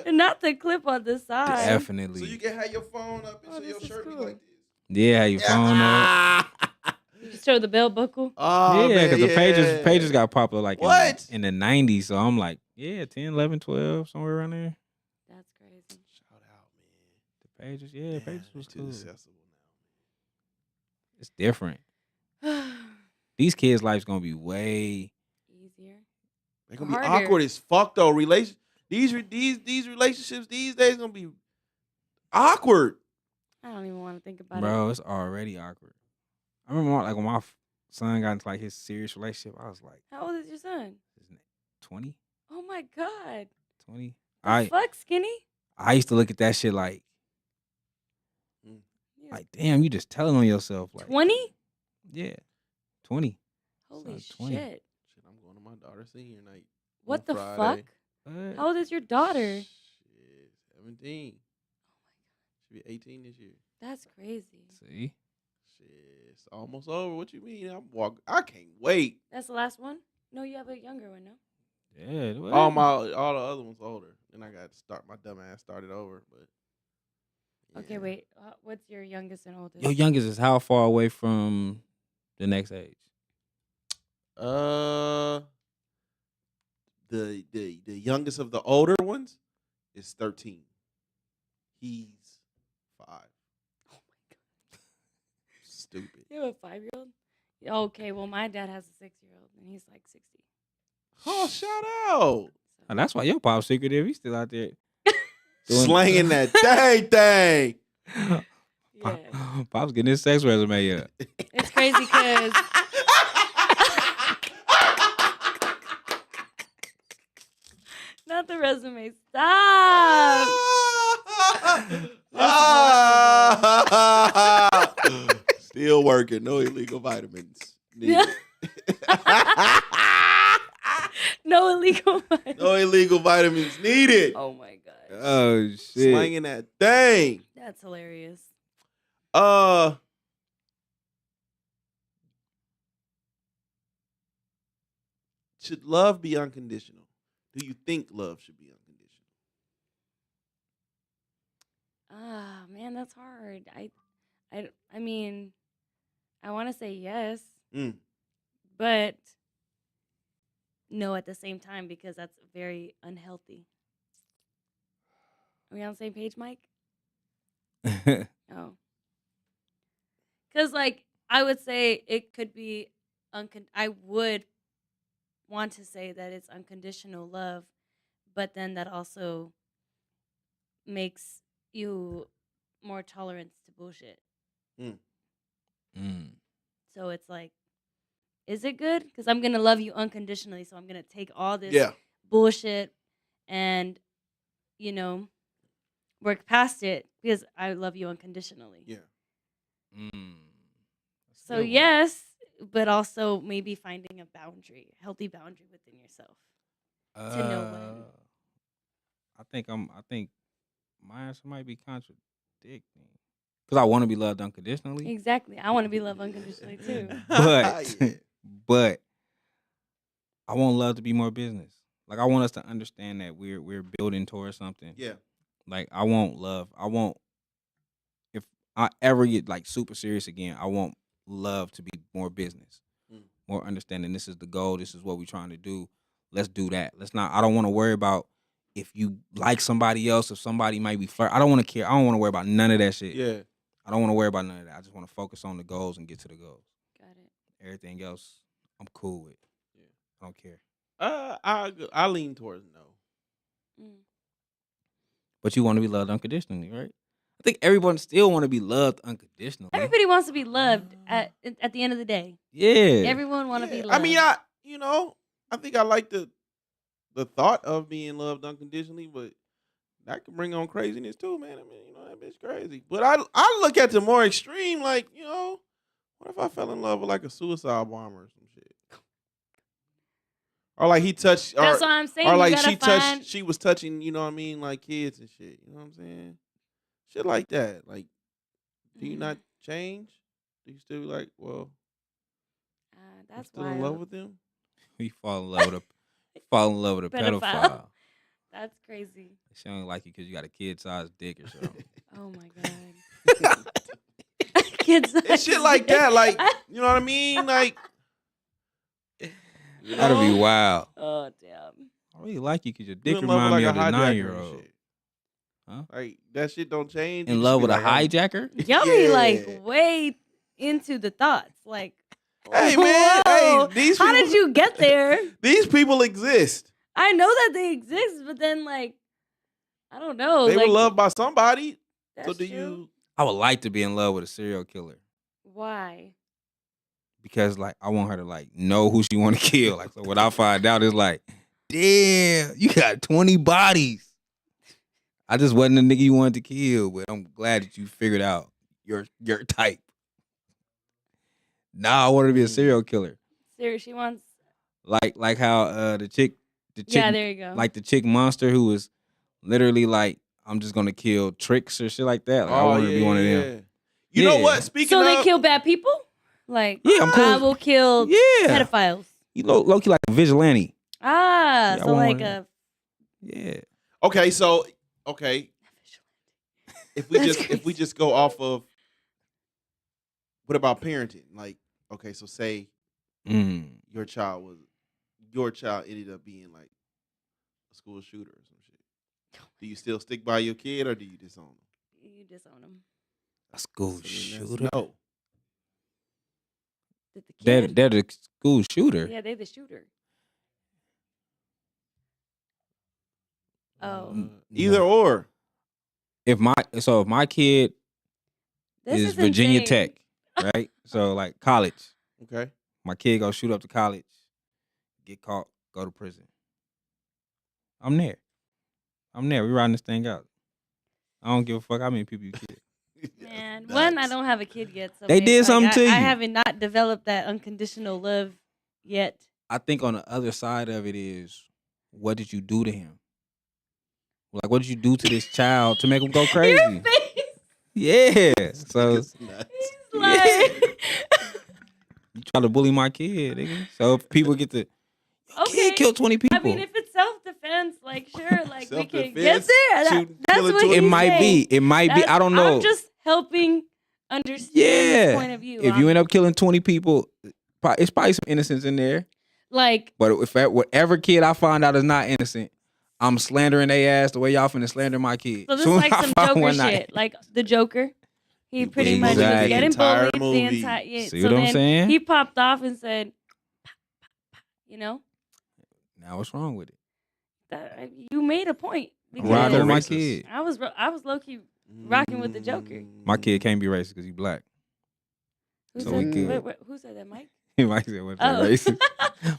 Yeah. Not the clip on the side. Definitely. So you can have your phone up and Oh, so your this is shirt be cool. like this. Yeah, your phone up. You just show the belt buckle. Oh, Yeah, man, because the yeah. pages got popular like What? in the 90s. So I'm like, yeah, 10, 11, 12, somewhere around there. That's crazy. Shout out, man. The pages, yeah, pages Damn, was it's too cool. accessible It's different. These kids' life's gonna be way. Easier. now. They're gonna be Harder. awkward as fuck though. These relationships these days gonna be awkward. I don't even want to think about Bro, it's already awkward. I remember like when my son got into like his serious relationship, I was like, it. How old is your son? 20, Oh my god. 20. The fuck, skinny? I used to look at that shit like, damn, you just telling on yourself. Like 20? Yeah, 20. Holy Son, 20. shit. Shit, I'm going to my daughter's senior night. What on the Friday. fuck? What? How old is your daughter? Shit, 17. She'll be 18 this year. That's crazy. See, Shit, it's almost over. What you mean? I can't wait. That's the last one? No, you have a younger one, no? yeah. What? All the other ones older. Then I got to start my dumb ass started over. But Okay, yeah. wait. What's your youngest and oldest? Your youngest is how far away from the next age? The youngest of the older ones is 13. He's 5. Oh my god. Stupid. You have a 5-year-old? Okay, well, my dad has a 6-year-old, and he's like 60. Oh, shout out. Oh, that's why your pop's secretive. He's still out there doing- Slanging that thing. Yeah. Pop's getting his sex resume up. It's crazy because not the resume. Stop. Still working. No illegal vitamins. needed. No illegal. No illegal vitamins needed. Oh my god. Oh shit! Slanging that thing. That's hilarious. Should love be unconditional? Do you think love should be unconditional? Ah, man, that's hard. I mean, I want to say yes, Mm. but no at the same time because that's very unhealthy. Are we on the same page, Mike? Oh, because like I would say it could be I would want to say that it's unconditional love, but then that also makes you more tolerant to bullshit. Mm. Mm. So it's like, is it good? Because I'm gonna love you unconditionally, so I'm gonna take all this Yeah. bullshit and you know work past it because I love you unconditionally. Yeah. Mm. That's a So good one. yes, but also maybe finding a boundary, healthy boundary within yourself to know when. I think my answer might be contradicting because I want to be loved unconditionally, Exactly. I want to be loved unconditionally too. but Yeah. but I want love to be more business. Like I want us to understand that we're building towards something. Yeah. Like I want love. I want if I ever get like super serious again, I want love to be more business, Mm. more understanding. This is the goal. This is what we're trying to do. Let's do that. Let's not. I don't want to worry about if you like somebody else, if somebody might be flirt. I don't want to care. I don't want to worry about none of that shit. Yeah. I don't want to worry about none of that. I just want to focus on the goals and get to the goals. Got it. Everything else, I'm cool with. Yeah. I don't care. I lean towards no. Mm. But you want to be loved unconditionally, right? I think everyone still want to be loved unconditionally. Everybody wants to be loved at the end of the day. Yeah. Everyone want to be Yeah. loved. I mean, I think I like the thought of being loved unconditionally, but that can bring on craziness too, man. I mean, that bitch crazy. But I look at the more extreme, like, what if I fell in love with like a suicide bomber or some shit? Or like he touched, That's what I'm saying. or You like gotta find. she was touching, you know what I mean, like kids and shit. You know what I'm saying? Shit like that. Like, do you not change? Do you still be like, well, I'm That's still in love wild. with them? We fall in love with a Pedophile. pedophile. That's crazy. She don't like you because you got a kid-sized dick or something. Oh my god. Kids. It's shit like that. Like, you know what I mean? Like, That'd be wild. Oh damn. I really like you because your you dick in love with remind me like of a the hijacker and 9-year-old. shit. Huh? Like, that shit don't change. In You just love be with a like, hijacker? Y'all be Yeah. like way into the thoughts. Like, Hey, man. whoa. Hey, these How people, did you get there? These people exist. I know that they exist, but then like, I don't know. They like, were loved by somebody. that's So do true. you? I would like to be in love with a serial killer Why? because, like, I want her to, like, know who she want to kill. Like, so when I find out, it's like, damn, you got 20 bodies. I just wasn't the nigga you wanted to kill, but I'm glad that you figured out your type. Now I want her to be a serial killer. Seriously, she wants. Like how the chick, Yeah, there you go. like the chick monster who was literally like, I'm just gonna kill tricks or shit like that. Like, I want her to be one of them. You know Yeah. what? Speaking so of, they kill bad people? Like, Yeah, I'm cool. I will kill Yeah, pedophiles. you low key like a vigilante. Ah, Yeah, I so want like one of a. Yeah. Okay, so if we That's just crazy. go off of what about parenting? Like, okay, so say your child ended up being like a school shooter or some shit. Do you still stick by your kid or do you disown them? You disown them. A school So then that's shooter? no. Did the kid? They're the school shooter. Yeah, they're the shooter. Oh. Either No. or. If my kid This is is Virginia insane. Tech, right? So like college, Okay. my kid go shoot up to college, get caught, go to prison. I'm there. We riding this thing out. I don't give a fuck how many people you kill. Man, one, I don't have a kid yet. So They did something to you. I haven't not developed that unconditional love yet. I think on the other side of it is, what did you do to him? Like, what did you do to this child to make him go crazy? Your face. Yeah. So Niggas nuts. Like, you try to bully my kid, nigga. So if people get to okay. kid kill 20 people. I mean, if it's self-defense, like sure, like we can Self-defense, get there. shooting, That's killing what 20 it he's might saying. be. It might be. I don't know. I'm just helping understand his point of view. If you end up killing 20 people, it's probably some innocence in there. like, But if whatever kid I find out is not innocent, I'm slandering their ass the way y'all finna slander my kid. so this is Soon like I some find Joker one shit, like the Joker. He pretty was much was Exactly. getting entire bullied movie. the entire. Yeah, See so what I'm then saying? He popped off and said, you know, Now what's wrong with it? you made a point. I'm riding They're with my racist. kid. I was low key rocking with the Joker. My kid can't be racist because he's black. Who So said, we good. who said that, Mike? He might say what's Oh. racist.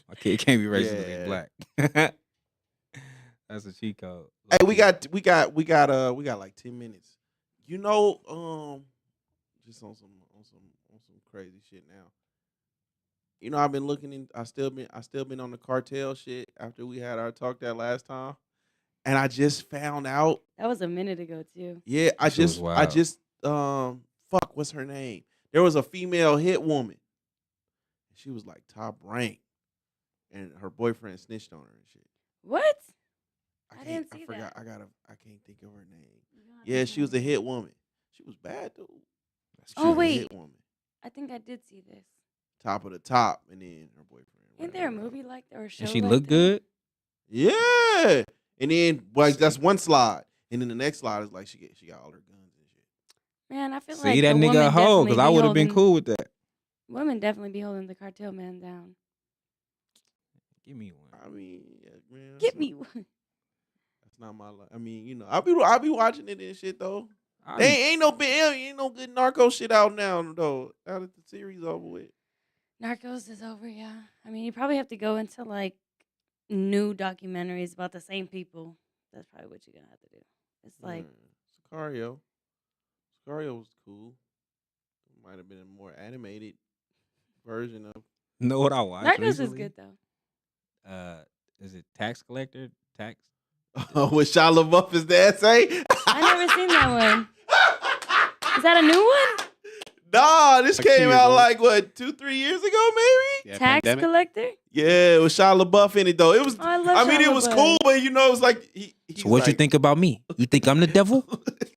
My kid can't be racist because Yeah. he's black. That's a cheat code. Hey, we got like 10 minutes. You know, just on some crazy shit now. You know, I've been looking in. I still been on the cartel shit after we had our talk that last time, and I just found out. That was a minute ago too. Yeah, That shit was wild. fuck, what's her name? There was a female hit woman. She was like top rank, and her boyfriend snitched on her and shit. What? I can't- didn't see forgot. that. I can't think of her name. Yeah, she was a hit woman. She was bad though. She Oh, was a wait. hit woman. I think I did see this. Top of the top, and then her boyfriend. Ain't there a whatever. movie like that or a show? And she like look that? good. Yeah, and then like that's one slide, and then the next slide is like she got all her guns and shit. Man, I feel See like that a nigga woman a hoe definitely because I be would have been holding- cool with that. Women definitely be holding the cartel man down. Give me one. I mean, yeah, man, Get me one. That's not my life. I mean, you know, I'll be watching it and shit though. Ain't no good narco shit out now though. Now that the series over with. Narcos is over, yeah. I mean, you probably have to go into like new documentaries about the same people. That's probably what you're gonna have to do. It's like Sicario. Sicario was cool. Might have been a more animated version of. Know what I watched Narcos is recently? good though. Is it Tax Collector? Tax? What Shia LaBeouf is that say? I never seen that one. Is that a new one? Nah, this Like 2 came years out old. like what 2-3 years ago, maybe. Yeah, Tax pandemic. collector? Yeah, it was Shia LaBeouf in it though. It was. Oh, I love I mean, Shia it was LaBeouf. cool, but you know, it was like he's So what you like- think about me? You think I'm the devil?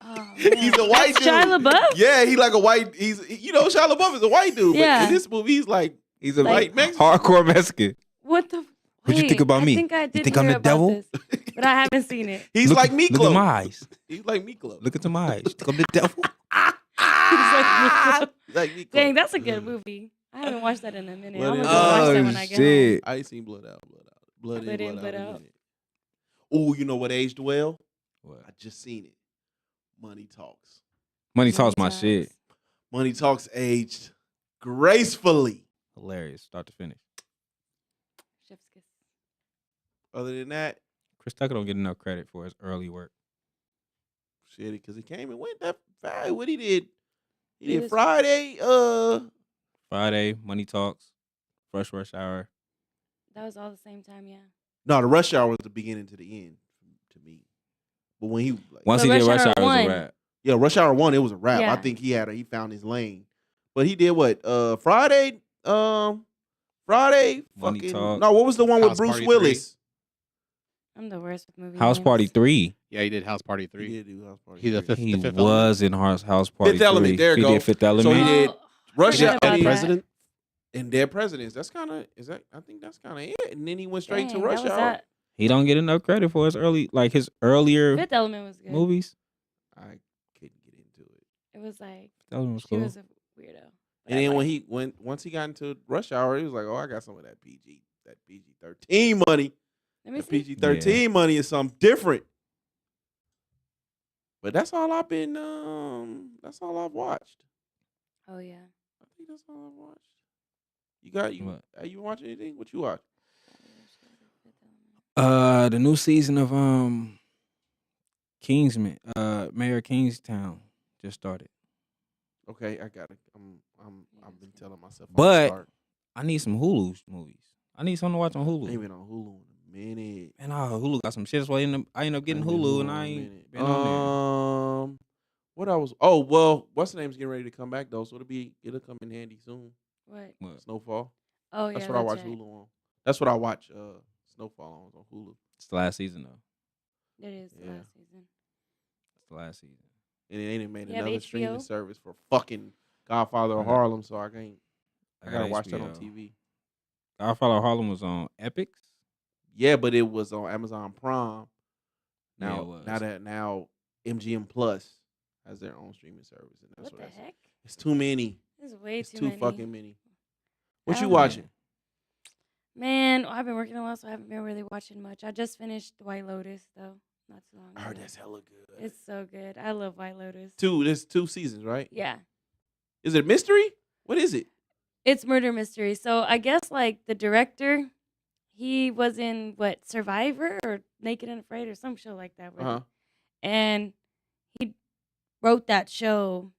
Oh, He's a white That's dude. Shia LaBeouf? Yeah, he like a white. You know, Shia LaBeouf is a white dude. Yeah. But in this movie, he's like He's a Like- Mexican. hardcore Mexican. What the? What you think about me? I think I You did think I'm hear the about devil? this, but I haven't seen it. he's Look- like Meatloaf. Look at my eyes. He's like Meatloaf. Look into my eyes. You think I'm the devil? He's like Meatloaf. Dang, that's a good movie. I haven't watched that in a minute. Blood I'm in, gonna go watch that Oh when I get home. shit! I ain't seen Blood Out. Blood Blood in, in, Blood Blood Out. Out. Oh, you know what aged well? What? I just seen it. Money Talks. Money talks my Money shit. Talks. Money Talks aged gracefully. Hilarious, start to finish. Chef's kiss. Other than that, Chris Tucker don't get enough credit for his early work. shit, because he came and went that fast. What he did? He He did was- Friday. Friday, Money Talks, Fresh Rush Hour. That was all the same time, yeah. No, the Rush Hour was the beginning to the end to me. But when he like, Once So he did Rush Rush Hour Hour, it was a 1. wrap. yeah, Rush Hour 1, it was a wrap. Yeah. I think he found his lane. But he did what? Friday. Friday. Money Fucking Talk. no. What was the one with House Bruce Party Willis? I'm the worst with movie House names. Party 3. Yeah, he did House Party He 3. did do House Party. He's a 3. fifth. He the fifth was in House Party Fifth Element, 3. there He you go. did Fifth Element. So he did Oh, Rush forgot Hour. about Element. that. President. And Dead Presidents. That's kind of I think that's kind of it. And then he went straight to Dang, Rush that was Hour. that. He don't get enough credit for his earlier Fifth Element was good. movies. I couldn't get into it. It was like That one was she cool. was a weirdo. But And I then liked once he got into Rush Hour, he was like, "Oh, I got some of that PG-13 money. Let me The see. PG-13 money is something different." But that's all I've been. That's all I've watched. Oh yeah. I think that's all I've watched. You got you? What? Are you watching anything? What you watch? The new season of Kingsman, Mayor of Kingstown just started. Okay, I got it. I've been telling myself. I'm But- gonna start. I need some Hulu movies. I need something to watch on I ain't Hulu. been on Hulu in a minute. Man, Hulu got some shit. That's why I end up getting Ain't been Hulu, on and in I a ain't minute. been on What I was? Oh well, what's the name's getting ready to come back though, so it'll come in handy soon. What? What? Snowfall. Oh That's yeah, what I that's watch right. Hulu on. That's what I watch. Snowfall on Hulu. It's the last season though. It is the Yeah. last season. It's the last season. And it ain't made You have another streaming HBO? service for fucking Godfather of I got- Harlem, so I can't. I got gotta watch that on HBO. TV. Godfather Harlem was on Epix. Yeah, but it was on Amazon Prime. Yeah, Now, it was. now MGM Plus has their own streaming service, and that's What the heck? It's too many. This is way It's too too many. fucking many. What you don't watching? Man, I've been working a lot, so I haven't been really watching much. I just finished White Lotus though, not too long I heard ago. that's hella good. It's so good. I love White Lotus. There's 2 seasons, right? Yeah. Is it mystery? What is it? It's murder mystery. So I guess like the director, he was in what Survivor or Naked and Afraid or some show like that, Uh-huh. and he wrote that show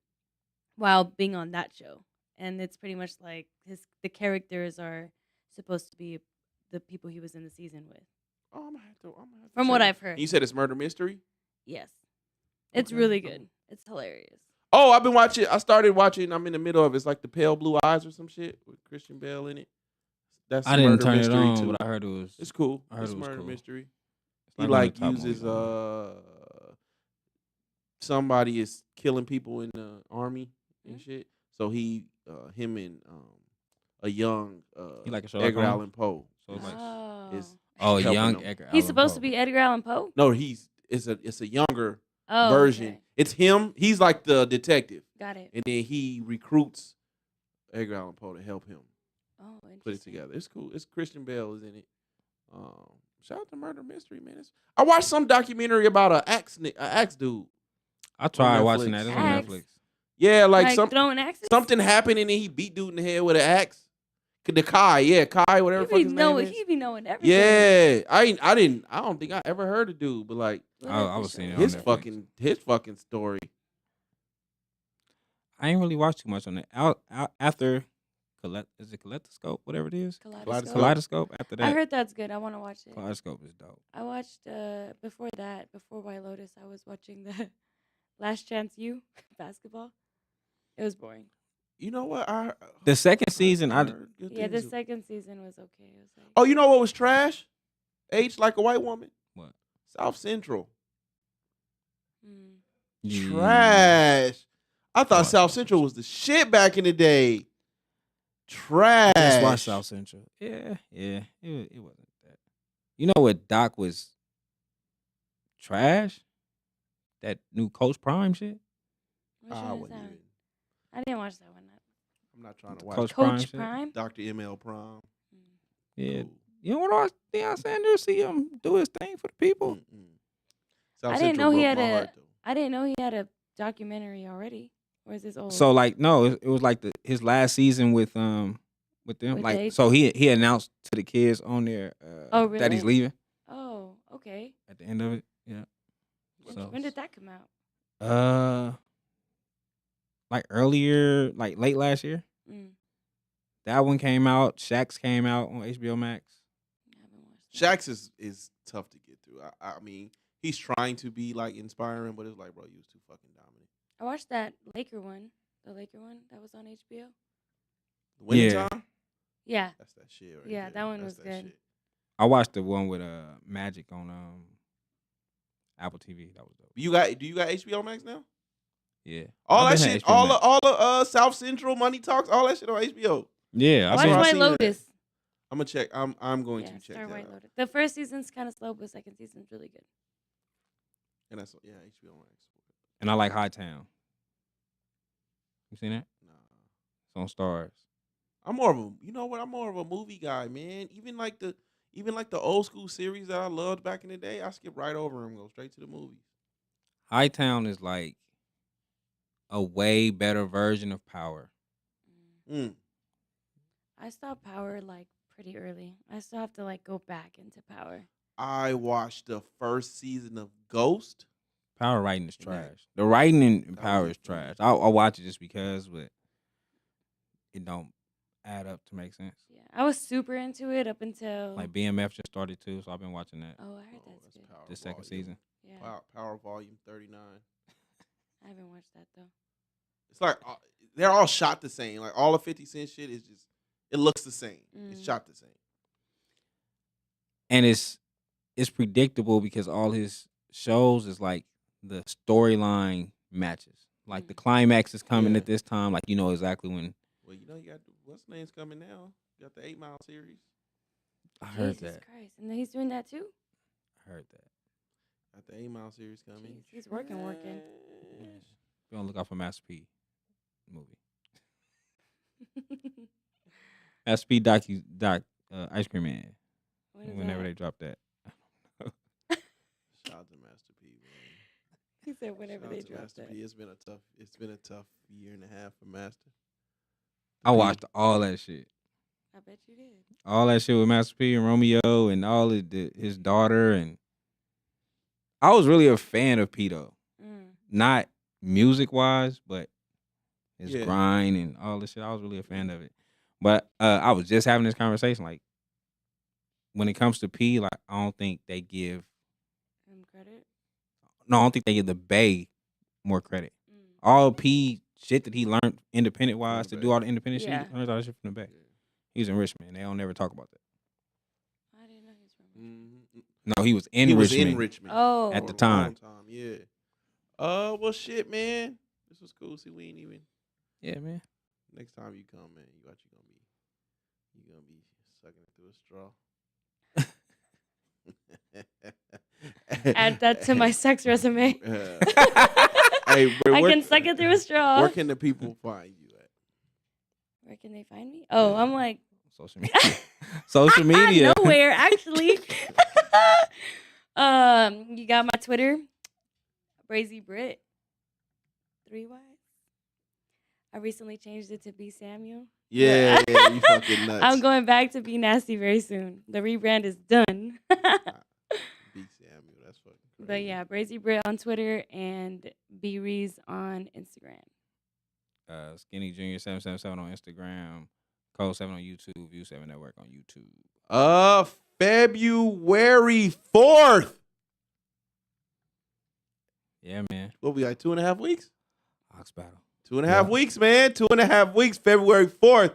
while being on that show, and it's pretty much like the characters are supposed to be the people he was in the season with. Oh, I'm gonna have to From check what it. I've heard, You said it's murder mystery? yes, it's Okay, really cool. good. It's hilarious. Oh, I've been watching. I started watching. I'm in the middle of it. It's like the Pale Blue Eyes or some shit with Christian Bale in it. That's I didn't murder turn it mystery on, too. but I heard it was. It's cool. I heard It's it was murder cool. mystery. It's He like one of like the top uses movies on somebody is killing people in the army and Mhm. shit. So him and a young He like a Sherlock Edgar Holmes? Allan Poe. So it's like, is oh, helping young him. Edgar He's Allan supposed to Poe. be Edgar Allan Poe. No, it's a younger Oh, version. okay. It's him. He's like the detective, Got it. and then he recruits Edgar Allan Poe to help him Oh, interesting. put it together. It's cool. It's Christian Bale is in it. Shout out to Murder Mystery, man. I watched some documentary about a axe dude. I tried Netflix. watching that. It's on Axe? Netflix. Yeah, like throwing axes. something happened and then he beat dude in the head with an axe. The Kai, whatever the fuck his name is. He be knowing everything. Yeah, I don't think I ever heard of dude, but like I was seeing it on his Netflix. fucking story. I ain't really watched too much on it. After is it Kaleidoscope? Whatever it is. Kaleidoscope. Kaleidoscope. After that, I heard that's good. I want to watch it. Kaleidoscope is dope. I watched before White Lotus. I was watching the Last Chance U basketball. It was boring. You know what? The second season, heard good Yeah, the things. second season was okay. It was like, Oh, you know what was trash? Age like a white woman. What? South Central. mm. Trash. I thought watch South South Central was the shit back in the day. Trash. Just watch South Central. Yeah, it wasn't that. You know what? Doc was trash. That new Coach Prime shit. Which I one is wouldn't that? even. I didn't watch that one. I'm not trying to watch Coach Prime Coach shit? Prime. Dr. ML Prime. Yeah, Cool. you don't want to watch Deion Sanders see him do his thing for the people. Mm-mm. South I didn't Central know he broke had my a. heart, though. I didn't know he had a documentary already. Or is this old? So like, no, it was like his last season with them. With Like, the so he announced to the kids on there Oh, that he's really? leaving Oh, okay. at the end of it. Yeah. So When did that come out? like earlier, like late last year. Mm. That one came out. Shaq's came out on HBO Max. I haven't watched that. Shax is tough to get through. I mean, he's trying to be like inspiring, but it's like, bro, you was too fucking dominant. I watched that Laker one. The Laker one that was on HBO. The winning Yeah. time? Yeah. That's that shit right Yeah, there. that one That's was good. shit. I watched the one with Magic on Apple TV. That was dope. Do you got HBO Max now? Yeah. All I've that been at shit, HBO Max. all the South Central Money Talks, all that shit on HBO. Yeah, I've Watch been. why I White seen that. Lotus. I'm gonna check. I'm going Yeah, to check start that White out. Lotus. The first season's kind of slow, but second season's really good. And that's HBO Max. And I like Hightown. You seen that? Nah. It's on Stars. I'm more of a I'm more of a movie guy, man. Even like the old school series that I loved back in the day, I skip right over them and go straight to the movies. Hightown is like a way better version of Power. Mm. I stopped Power like pretty early. I still have to like go back into Power. I watched the first season of Ghost. Power writing is Yeah. trash. The writing in That Power was is it. trash. I'll watch it just because, but it don't add up to make sense. Yeah, I was super into it up until Like BMF just started too, so I've been watching that Oh, I heard that's good. Power this second Volume. season. Yeah, Power Volume 39. I haven't watched that though. It's like they're all shot the same. Like all of 50 Cent shit is just it looks the same. It's shot the same. And it's predictable because all his shows is like the storyline matches. Like the climax is coming at this time. Like you know exactly when. Well, you know you got what's the name's coming now. You got the 8 Mile series. I heard Jesus that. Christ. And then he's doing that too? I heard that. Got the 8 Mile series coming. Jeez, he's working. We're gonna look out for Master P movie. Master P doc Ice Cream Man. Whenever they drop that. Shout out to Master P, man. He said whenever they Shout out to drop Master that. P. It's been a tough year and a half for Master. I watched all that shit. I bet you did. All that shit with Master P and Romeo and all of his daughter, and I was really a fan of P though. Not music wise, but his grind and all this shit. I was really a fan of it. But I was just having this conversation. Like when it comes to P, like I don't think they give him credit. No, I don't think they give the Bay more credit. All P shit that he learned independent wise to do all the independent shit, he learned all that shit from the Bay. He was in Richmond. They don't never talk about that. I didn't know he was from Richmond. No, he was in He Richmond. was in Richmond. Oh. At the time. Yeah. Well, shit, man. This was cool. See, we ain't even. Yeah, man. Next time you come, man, you gonna be sucking it through a straw. Add that to my sex resume. Hey, I can suck it through a straw. Where can the people find you at? Where can they find me? Oh, I'm like social media. Social media. Nowhere, actually. You got my Twitter, Brazy Brit, 3 Y's. I recently changed it to B Samuel. Yeah, you fucking nuts. I'm going back to Be Nasty very soon. The rebrand is done. B Samuel, that's fucking crazy. But yeah, Brazy Brit on Twitter and B Rees on Instagram. Skinny Junior 777 on Instagram, Code 7 on YouTube, View 7 Network on YouTube. February 4th. Yeah, man. What we like 2.5 weeks? Ox Battle. 2.5 weeks, man. 2.5 weeks. February 4th.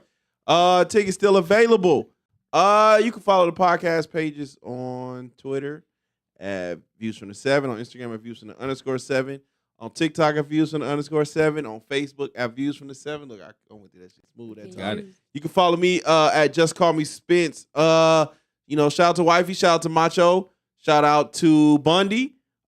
Tickets still available. You can follow the podcast pages on Twitter at Views from the 7, on Instagram at Views from the _7, on TikTok at Views from the _7, on Facebook at Views from the 7. Look, I went through that shit smooth that time. Got it. You can follow me at Just Call Me Spence. Shout out to Wifey, shout out to Macho, shout out to Bundy.